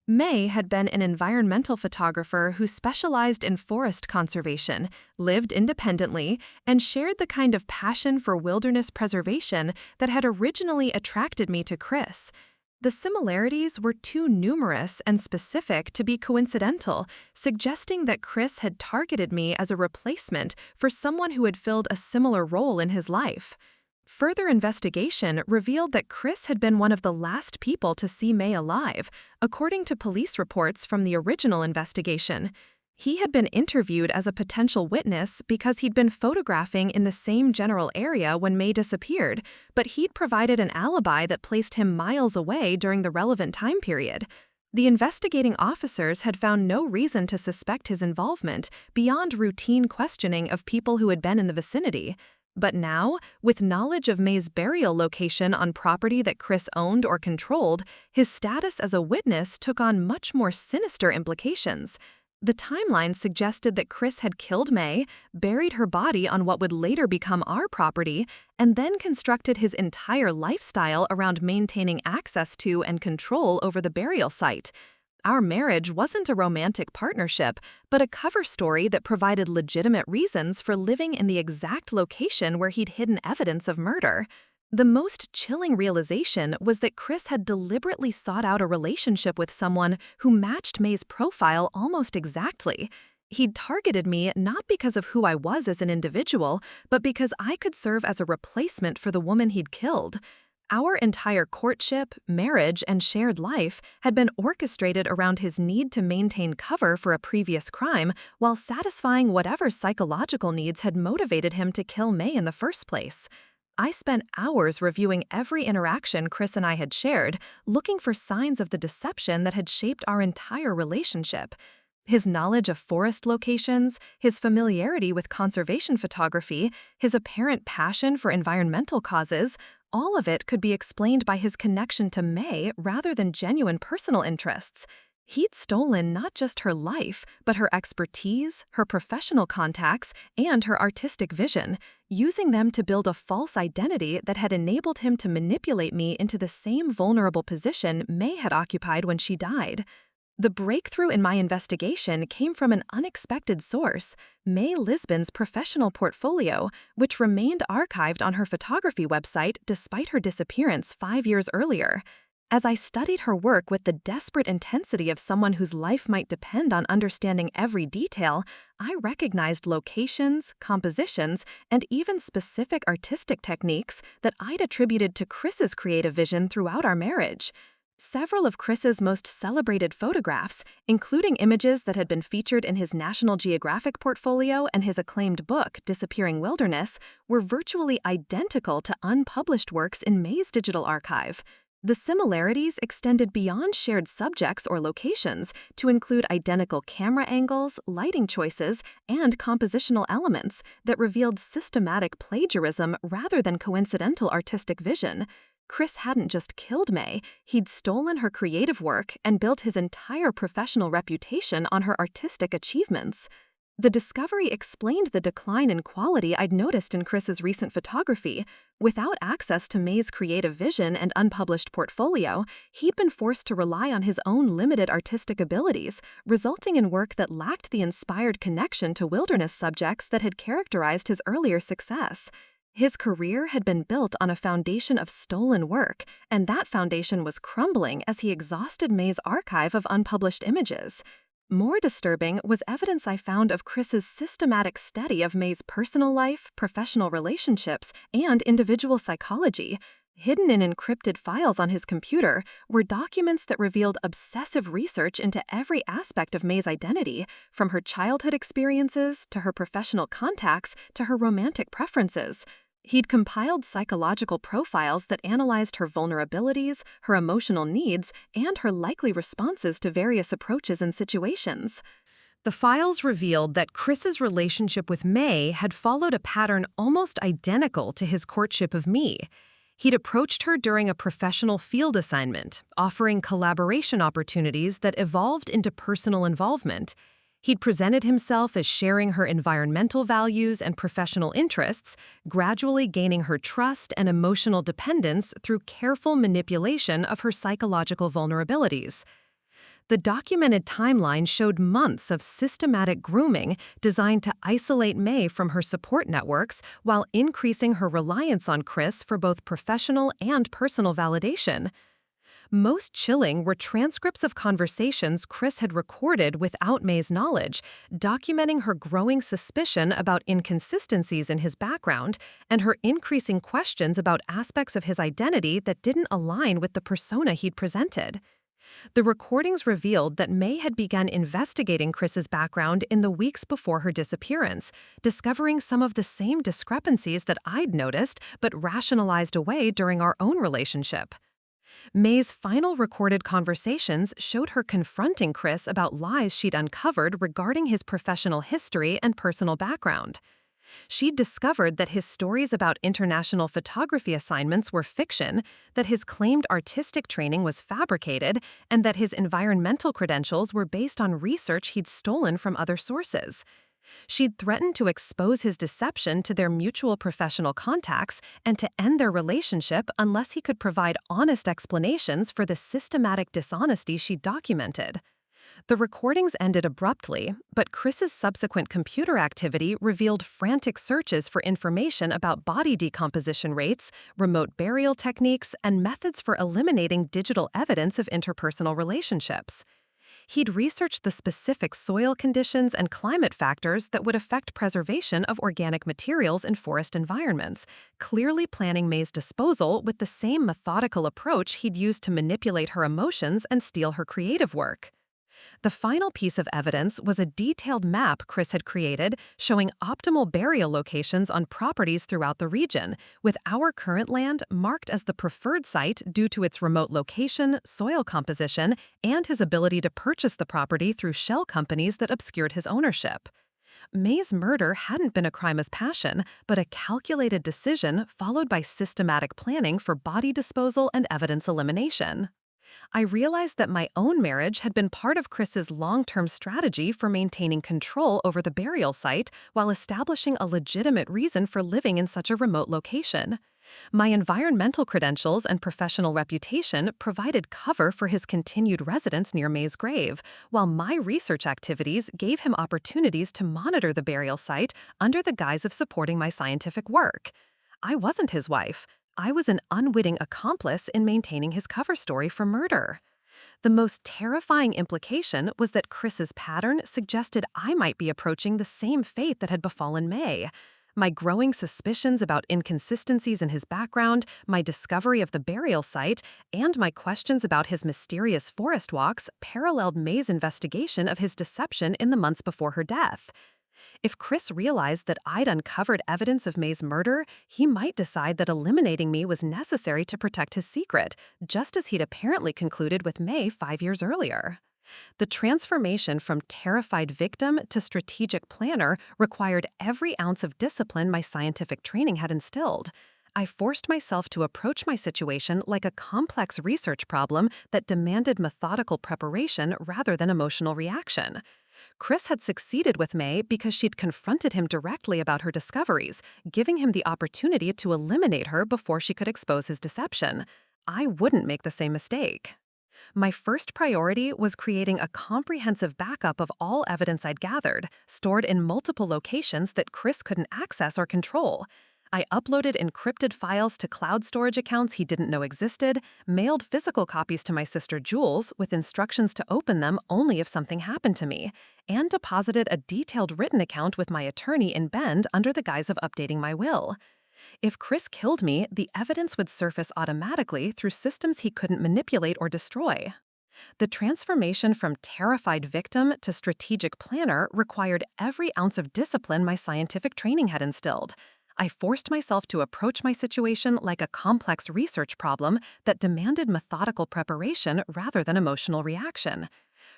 May had been an environmental photographer who specialized in forest conservation, lived independently, and shared the kind of passion for wilderness preservation that had originally attracted me to Chris. The similarities were too numerous and specific to be coincidental, suggesting that Chris had targeted me as a replacement for someone who had filled a similar role in his life. Further investigation revealed that Chris had been one of the last people to see May alive, according to police reports from the original investigation. He had been interviewed as a potential witness because he'd been photographing in the same general area when May disappeared, but he'd provided an alibi that placed him miles away during the relevant time period. The investigating officers had found no reason to suspect his involvement beyond routine questioning of people who had been in the vicinity. But now, with knowledge of May's burial location on property that Chris owned or controlled, his status as a witness took on much more sinister implications. The timeline suggested that Chris had killed May, buried her body on what would later become our property, and then constructed his entire lifestyle around maintaining access to and control over the burial site. Our marriage wasn't a romantic partnership, but a cover story that provided legitimate reasons for living in the exact location where he'd hidden evidence of murder. The most chilling realization was that Chris had deliberately sought out a relationship with someone who matched May's profile almost exactly. He'd targeted me not because of who I was as an individual, but because I could serve as a replacement for the woman he'd killed. Our entire courtship, marriage, and shared life had been orchestrated around his need to maintain cover for a previous crime while satisfying whatever psychological needs had motivated him to kill May in the first place. I spent hours reviewing every interaction Chris and I had shared, looking for signs of the deception that had shaped our entire relationship. His knowledge of forest locations, his familiarity with conservation photography, his apparent passion for environmental causes, all of it could be explained by his connection to May rather than genuine personal interests. He'd stolen not just her life, but her expertise, her professional contacts, and her artistic vision, using them to build a false identity that had enabled him to manipulate me into the same vulnerable position May had occupied when she died. The breakthrough in my investigation came from an unexpected source, May Lisbon's professional portfolio, which remained archived on her photography website despite her disappearance 5 years earlier. As I studied her work with the desperate intensity of someone whose life might depend on understanding every detail, I recognized locations, compositions, and even specific artistic techniques that I'd attributed to Chris's creative vision throughout our marriage. Several of Chris's most celebrated photographs, including images that had been featured in his National Geographic portfolio and his acclaimed book, Disappearing Wilderness, were virtually identical to unpublished works in May's digital archive. The similarities extended beyond shared subjects or locations to include identical camera angles, lighting choices, and compositional elements that revealed systematic plagiarism rather than coincidental artistic vision. Chris hadn't just killed May, he'd stolen her creative work and built his entire professional reputation on her artistic achievements. The discovery explained the decline in quality I'd noticed in Chris's recent photography. Without access to May's creative vision and unpublished portfolio, he'd been forced to rely on his own limited artistic abilities, resulting in work that lacked the inspired connection to wilderness subjects that had characterized his earlier success. His career had been built on a foundation of stolen work, and that foundation was crumbling as he exhausted May's archive of unpublished images. More disturbing was evidence I found of Chris's systematic study of May's personal life, professional relationships, and individual psychology. Hidden in encrypted files on his computer were documents that revealed obsessive research into every aspect of May's identity, from her childhood experiences to her professional contacts to her romantic preferences. He'd compiled psychological profiles that analyzed her vulnerabilities, her emotional needs, and her likely responses to various approaches and situations. The files revealed that Chris's relationship with May had followed a pattern almost identical to his courtship of me. He'd approached her during a professional field assignment, offering collaboration opportunities that evolved into personal involvement. He'd presented himself as sharing her environmental values and professional interests, gradually gaining her trust and emotional dependence through careful manipulation of her psychological vulnerabilities. The documented timeline showed months of systematic grooming designed to isolate May from her support networks while increasing her reliance on Chris for both professional and personal validation. Most chilling were transcripts of conversations Chris had recorded without May's knowledge, documenting her growing suspicion about inconsistencies in his background and her increasing questions about aspects of his identity that didn't align with the persona he'd presented. The recordings revealed that May had begun investigating Chris's background in the weeks before her disappearance, discovering some of the same discrepancies that I'd noticed but rationalized away during our own relationship. May's final recorded conversations showed her confronting Chris about lies she'd uncovered regarding his professional history and personal background. She'd discovered that his stories about international photography assignments were fiction, that his claimed artistic training was fabricated, and that his environmental credentials were based on research he'd stolen from other sources. She'd threatened to expose his deception to their mutual professional contacts and to end their relationship unless he could provide honest explanations for the systematic dishonesty she'd documented. The recordings ended abruptly, but Chris's subsequent computer activity revealed frantic searches for information about body decomposition rates, remote burial techniques, and methods for eliminating digital evidence of interpersonal relationships. He'd researched the specific soil conditions and climate factors that would affect preservation of organic materials in forest environments, clearly planning May's disposal with the same methodical approach he'd used to manipulate her emotions and steal her creative work. The final piece of evidence was a detailed map Chris had created showing optimal burial locations on properties throughout the region, with our current land marked as the preferred site due to its remote location, soil composition, and his ability to purchase the property through shell companies that obscured his ownership. May's murder hadn't been a crime as passion, but a calculated decision followed by systematic planning for body disposal and evidence elimination. I realized that my own marriage had been part of Chris's long-term strategy for maintaining control over the burial site while establishing a legitimate reason for living in such a remote location. My environmental credentials and professional reputation provided cover for his continued residence near May's grave, while my research activities gave him opportunities to monitor the burial site under the guise of supporting my scientific work. I wasn't his wife. I was an unwitting accomplice in maintaining his cover story for murder. The most terrifying implication was that Chris's pattern suggested I might be approaching the same fate that had befallen May. My growing suspicions about inconsistencies in his background, my discovery of the burial site, and my questions about his mysterious forest walks paralleled May's investigation of his deception in the months before her death. If Chris realized that I'd uncovered evidence of May's murder, he might decide that eliminating me was necessary to protect his secret, just as he'd apparently concluded with May 5 years earlier. The transformation from terrified victim to strategic planner required every ounce of discipline my scientific training had instilled. I forced myself to approach my situation like a complex research problem that demanded methodical preparation rather than emotional reaction. Chris had succeeded with May because she'd confronted him directly about her discoveries, giving him the opportunity to eliminate her before she could expose his deception. I wouldn't make the same mistake. My first priority was creating a comprehensive backup of all evidence I'd gathered, stored in multiple locations that Chris couldn't access or control. I uploaded encrypted files to cloud storage accounts he didn't know existed, mailed physical copies to my sister Jules with instructions to open them only if something happened to me, and deposited a detailed written account with my attorney in Bend under the guise of updating my will. If Chris killed me, the evidence would surface automatically through systems he couldn't manipulate or destroy. The transformation from terrified victim to strategic planner required every ounce of discipline my scientific training had instilled. I forced myself to approach my situation like a complex research problem that demanded methodical preparation rather than emotional reaction.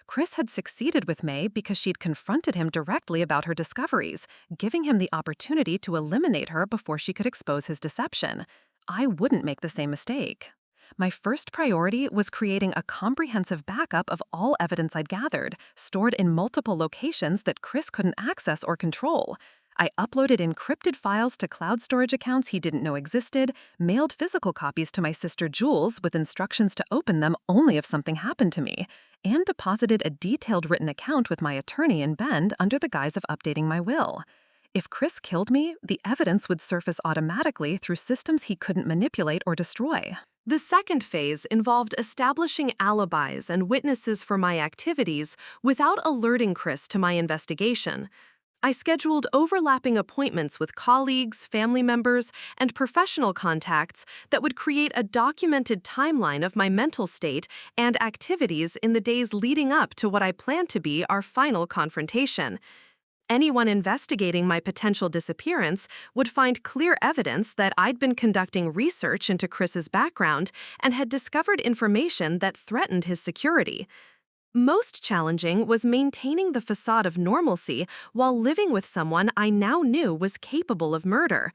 Chris had succeeded with May because she'd confronted him directly about her discoveries, giving him the opportunity to eliminate her before she could expose his deception. I wouldn't make the same mistake. My first priority was creating a comprehensive backup of all evidence I'd gathered, stored in multiple locations that Chris couldn't access or control. I uploaded encrypted files to cloud storage accounts he didn't know existed, mailed physical copies to my sister Jules with instructions to open them only if something happened to me, and deposited a detailed written account with my attorney in Bend under the guise of updating my will. If Chris killed me, the evidence would surface automatically through systems he couldn't manipulate or destroy. The second phase involved establishing alibis and witnesses for my activities without alerting Chris to my investigation. I scheduled overlapping appointments with colleagues, family members, and professional contacts that would create a documented timeline of my mental state and activities in the days leading up to what I planned to be our final confrontation. Anyone investigating my potential disappearance would find clear evidence that I'd been conducting research into Chris's background and had discovered information that threatened his security. Most challenging was maintaining the facade of normalcy while living with someone I now knew was capable of murder.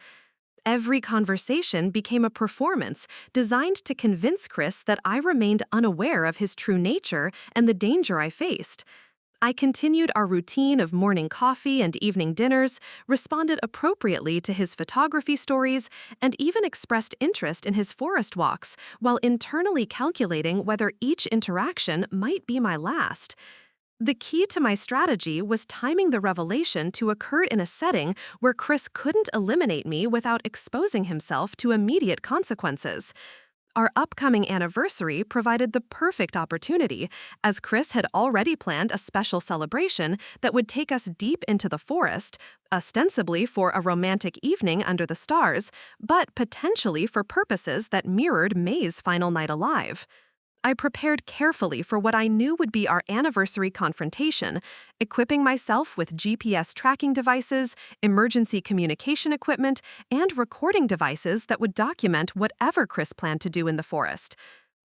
Every conversation became a performance designed to convince Chris that I remained unaware of his true nature and the danger I faced. I continued our routine of morning coffee and evening dinners, responded appropriately to his photography stories, and even expressed interest in his forest walks, while internally calculating whether each interaction might be my last. The key to my strategy was timing the revelation to occur in a setting where Chris couldn't eliminate me without exposing himself to immediate consequences. Our upcoming anniversary provided the perfect opportunity, as Chris had already planned a special celebration that would take us deep into the forest, ostensibly for a romantic evening under the stars, but potentially for purposes that mirrored May's final night alive. I prepared carefully for what I knew would be our anniversary confrontation, equipping myself with GPS tracking devices, emergency communication equipment, and recording devices that would document whatever Chris planned to do in the forest.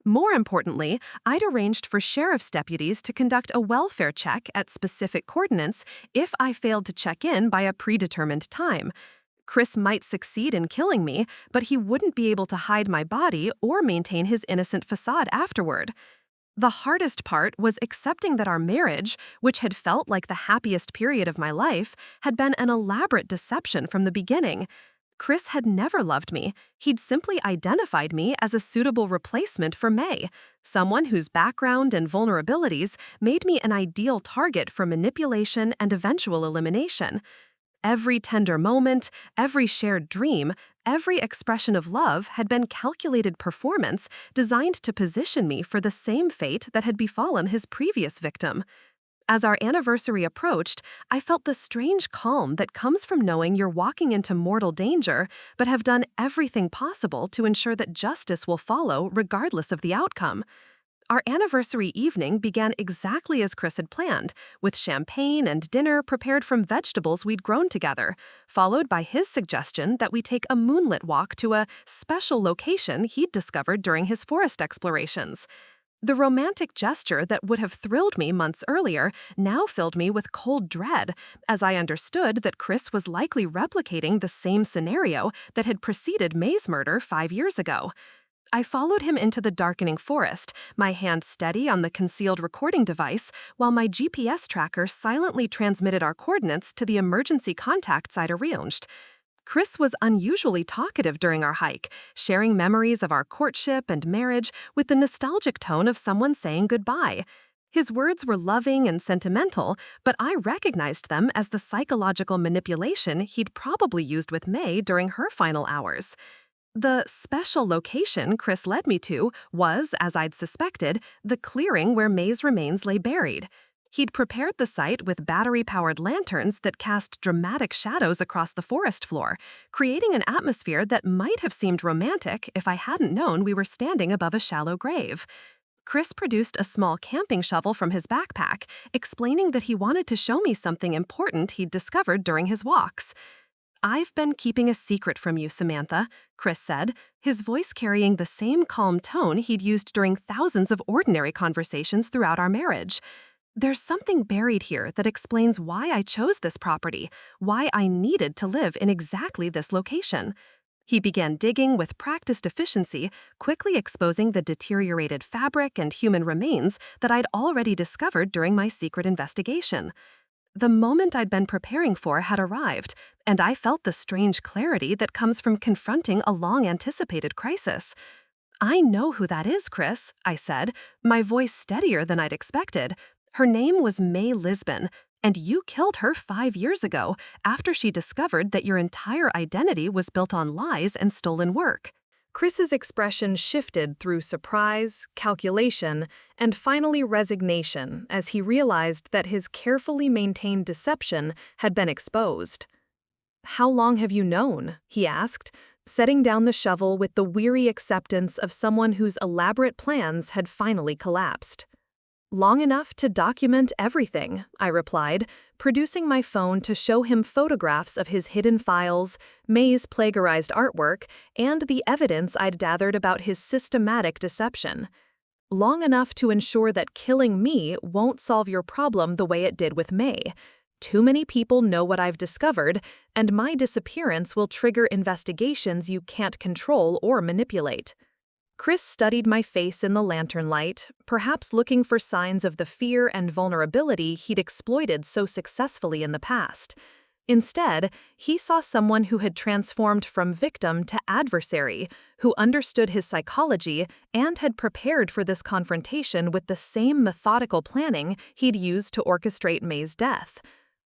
More importantly, I'd arranged for sheriff's deputies to conduct a welfare check at specific coordinates if I failed to check in by a predetermined time. Chris might succeed in killing me, but he wouldn't be able to hide my body or maintain his innocent facade afterward. The hardest part was accepting that our marriage, which had felt like the happiest period of my life, had been an elaborate deception from the beginning. Chris had never loved me. He'd simply identified me as a suitable replacement for May, someone whose background and vulnerabilities made me an ideal target for manipulation and eventual elimination. Every tender moment, every shared dream, every expression of love had been calculated performance designed to position me for the same fate that had befallen his previous victim. As our anniversary approached, I felt the strange calm that comes from knowing you're walking into mortal danger, but have done everything possible to ensure that justice will follow regardless of the outcome. Our anniversary evening began exactly as Chris had planned, with champagne and dinner prepared from vegetables we'd grown together, followed by his suggestion that we take a moonlit walk to a special location he'd discovered during his forest explorations. The romantic gesture that would have thrilled me months earlier now filled me with cold dread, as I understood that Chris was likely replicating the same scenario that had preceded May's murder 5 years ago. I followed him into the darkening forest, my hand steady on the concealed recording device, while my GPS tracker silently transmitted our coordinates to the emergency contacts I'd arranged. Chris was unusually talkative during our hike, sharing memories of our courtship and marriage with the nostalgic tone of someone saying goodbye. His words were loving and sentimental, but I recognized them as the psychological manipulation he'd probably used with May during her final hours. The special location Chris led me to was, as I'd suspected, the clearing where May's remains lay buried. He'd prepared the site with battery-powered lanterns that cast dramatic shadows across the forest floor, creating an atmosphere that might have seemed romantic if I hadn't known we were standing above a shallow grave. Chris produced a small camping shovel from his backpack, explaining that he wanted to show me something important he'd discovered during his walks. "I've been keeping a secret from you, Samantha," Chris said, his voice carrying the same calm tone he'd used during thousands of ordinary conversations throughout our marriage. "There's something buried here that explains why I chose this property, why I needed to live in exactly this location." He began digging with practiced efficiency, quickly exposing the deteriorated fabric and human remains that I'd already discovered during my secret investigation. The moment I'd been preparing for had arrived, and I felt the strange clarity that comes from confronting a long-anticipated crisis. "I know who that is, Chris," I said, my voice steadier than I'd expected. "Her name was May Lisbon, and you killed her 5 years ago after she discovered that your entire identity was built on lies and stolen work." Chris's expression shifted through surprise, calculation, and finally resignation as he realized that his carefully maintained deception had been exposed. "How long have you known?" he asked, setting down the shovel with the weary acceptance of someone whose elaborate plans had finally collapsed. "Long enough to document everything," I replied, producing my phone to show him photographs of his hidden files, May's plagiarized artwork, and the evidence I'd gathered about his systematic deception. long enough to ensure that killing me won't solve your problem the way it did with May. Too many people know what I've discovered, and my disappearance will trigger investigations you can't control or manipulate." Chris studied my face in the lantern light, perhaps looking for signs of the fear and vulnerability he'd exploited so successfully in the past. Instead, he saw someone who had transformed from victim to adversary, who understood his psychology and had prepared for this confrontation with the same methodical planning he'd used to orchestrate May's death.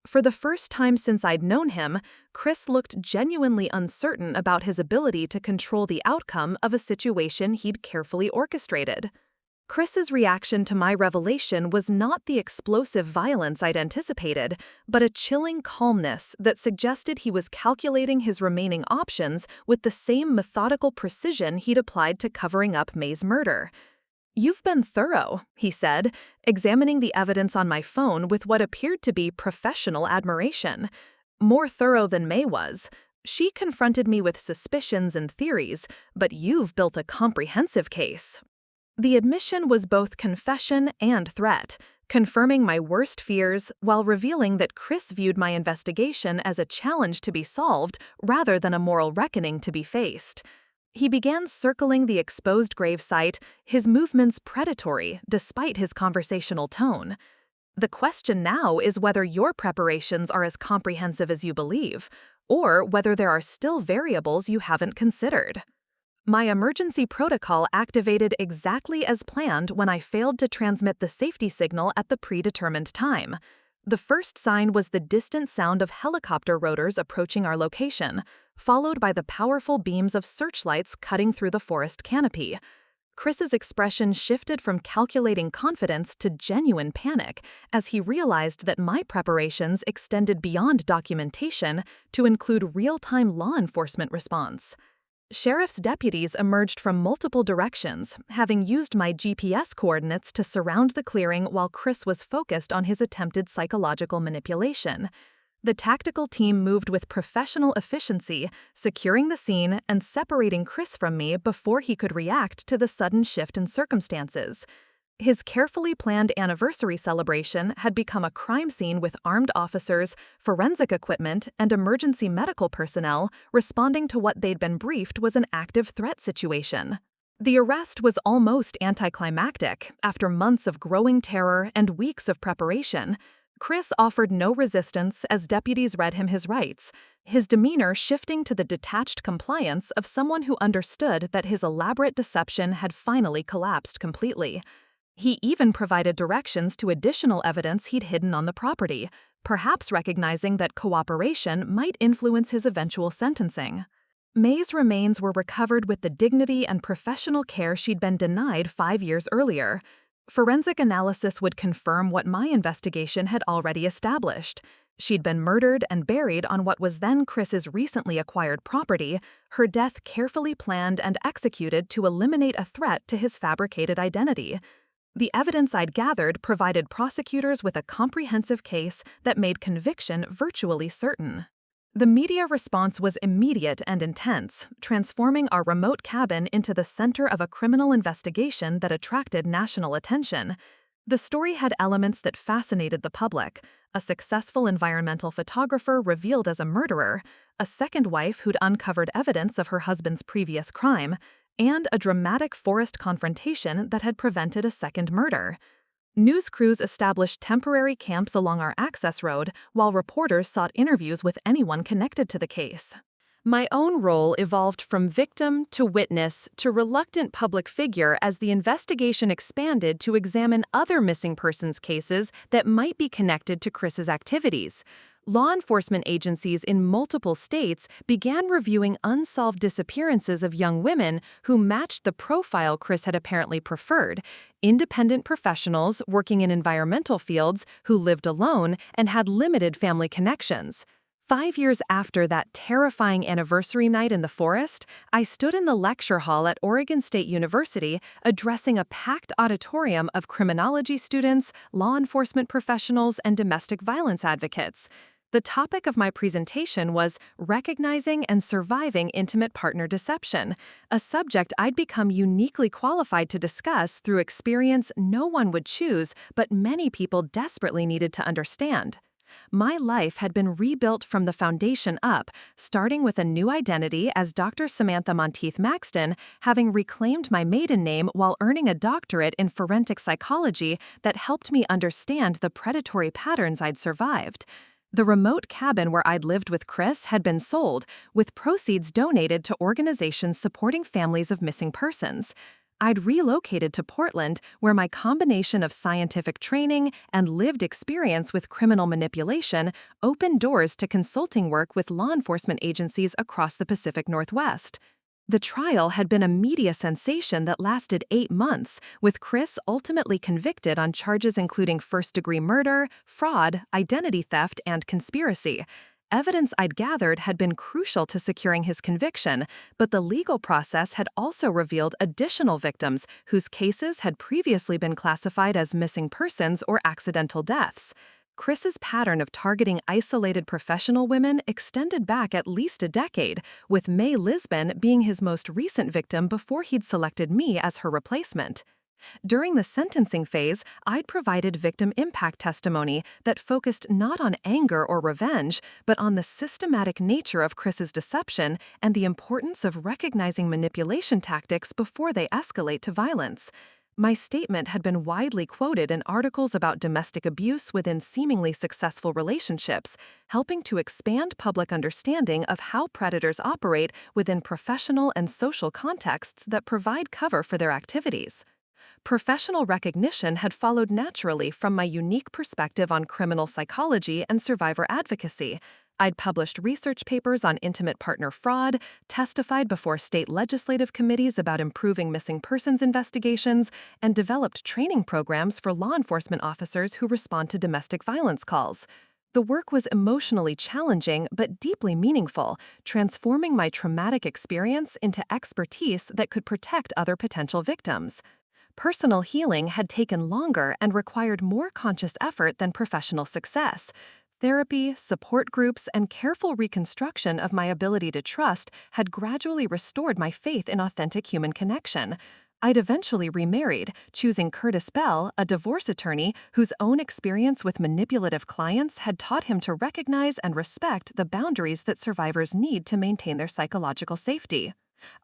For the first time since I'd known him, Chris looked genuinely uncertain about his ability to control the outcome of a situation he'd carefully orchestrated. Chris's reaction to my revelation was not the explosive violence I'd anticipated, but a chilling calmness that suggested he was calculating his remaining options with the same methodical precision he'd applied to covering up May's murder. "You've been thorough," he said, examining the evidence on my phone with what appeared to be professional admiration. "More thorough than May was. She confronted me with suspicions and theories, but you've built a comprehensive case." The admission was both confession and threat, confirming my worst fears while revealing that Chris viewed my investigation as a challenge to be solved rather than a moral reckoning to be faced. He began circling the exposed gravesite, his movements predatory despite his conversational tone. "The question now is whether your preparations are as comprehensive as you believe, or whether there are still variables you haven't considered." My emergency protocol activated exactly as planned when I failed to transmit the safety signal at the predetermined time. The first sign was the distant sound of helicopter rotors approaching our location, followed by the powerful beams of searchlights cutting through the forest canopy. Chris's expression shifted from calculating confidence to genuine panic as he realized that my preparations extended beyond documentation to include real-time law enforcement response. Sheriff's deputies emerged from multiple directions, having used my GPS coordinates to surround the clearing while Chris was focused on his attempted psychological manipulation. The tactical team moved with professional efficiency, securing the scene and separating Chris from me before he could react to the sudden shift in circumstances. His carefully planned anniversary celebration had become a crime scene with armed officers, forensic equipment, and emergency medical personnel responding to what they'd been briefed was an active threat situation. The arrest was almost anticlimactic after months of growing terror and weeks of preparation. Chris offered no resistance as deputies read him his rights, his demeanor shifting to the detached compliance of someone who understood that his elaborate deception had finally collapsed completely. He even provided directions to additional evidence he'd hidden on the property, perhaps recognizing that cooperation might influence his eventual sentencing. May's remains were recovered with the dignity and professional care she'd been denied 5 years earlier. Forensic analysis would confirm what my investigation had already established. She'd been murdered and buried on what was then Chris's recently acquired property, her death carefully planned and executed to eliminate a threat to his fabricated identity. The evidence I'd gathered provided prosecutors with a comprehensive case that made conviction virtually certain. The media response was immediate and intense, transforming our remote cabin into the center of a criminal investigation that attracted national attention. The story had elements that fascinated the public: a successful environmental photographer revealed as a murderer, a second wife who'd uncovered evidence of her husband's previous crime, and a dramatic forest confrontation that had prevented a second murder. News crews established temporary camps along our access road while reporters sought interviews with anyone connected to the case. My own role evolved from victim to witness to reluctant public figure as the investigation expanded to examine other missing persons cases that might be connected to Chris's activities. Law enforcement agencies in multiple states began reviewing unsolved disappearances of young women who matched the profile Chris had apparently preferred: independent professionals working in environmental fields who lived alone and had limited family connections. 5 years after that terrifying anniversary night in the forest, I stood in the lecture hall at Oregon State University addressing a packed auditorium of criminology students, law enforcement professionals, and domestic violence advocates. The topic of my presentation was recognizing and surviving intimate partner deception, a subject I'd become uniquely qualified to discuss through experience no one would choose, but many people desperately needed to understand. My life had been rebuilt from the foundation up, starting with a new identity as Dr. Samantha Monteith Maxton, having reclaimed my maiden name while earning a doctorate in forensic psychology that helped me understand the predatory patterns I'd survived. The remote cabin where I'd lived with Chris had been sold, with proceeds donated to organizations supporting families of missing persons. I'd relocated to Portland, where my combination of scientific training and lived experience with criminal manipulation opened doors to consulting work with law enforcement agencies across the Pacific Northwest. The trial had been a media sensation that lasted 8 months, with Chris ultimately convicted on charges including first-degree murder, fraud, identity theft, and conspiracy. Evidence I'd gathered had been crucial to securing his conviction, but the legal process had also revealed additional victims whose cases had previously been classified as missing persons or accidental deaths. Chris's pattern of targeting isolated professional women extended back at least a decade, with May Lisbon being his most recent victim before he'd selected me as her replacement. During the sentencing phase, I'd provided victim impact testimony that focused not on anger or revenge, but on the systematic nature of Chris's deception and the importance of recognizing manipulation tactics before they escalate to violence. My statement had been widely quoted in articles about domestic abuse within seemingly successful relationships, helping to expand public understanding of how predators operate within professional and social contexts that provide cover for their activities. Professional recognition had followed naturally from my unique perspective on criminal psychology and survivor advocacy. I'd published research papers on intimate partner fraud, testified before state legislative committees about improving missing persons investigations, and developed training programs for law enforcement officers who respond to domestic violence calls. The work was emotionally challenging but deeply meaningful, transforming my traumatic experience into expertise that could protect other potential victims. Personal healing had taken longer and required more conscious effort than professional success. Therapy, support groups, and careful reconstruction of my ability to trust had gradually restored my faith in authentic human connection. I'd eventually remarried, choosing Curtis Bell, a divorce attorney whose own experience with manipulative clients had taught him to recognize and respect the boundaries that survivors need to maintain their psychological safety.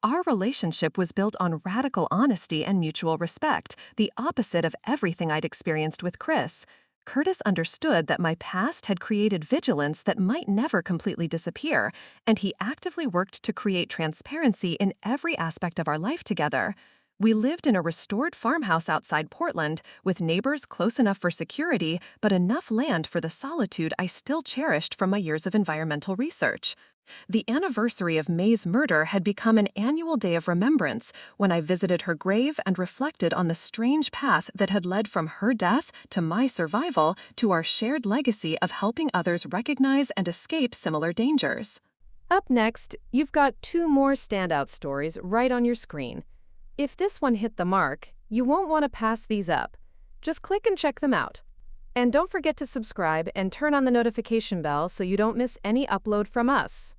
Our relationship was built on radical honesty and mutual respect, the opposite of everything I'd experienced with Chris. Curtis understood that my past had created vigilance that might never completely disappear, and he actively worked to create transparency in every aspect of our life together. We lived in a restored farmhouse outside Portland, with neighbors close enough for security, but enough land for the solitude I still cherished from my years of environmental research. The anniversary of May's murder had become an annual day of remembrance when I visited her grave and reflected on the strange path that had led from her death to my survival to our shared legacy of helping others recognize and escape similar dangers. Up next, you've got 2 more standout stories right on your screen. If this one hit the mark, you won't want to pass these up. Just click and check them out. And don't forget to subscribe and turn on the notification bell so you don't miss any upload from us.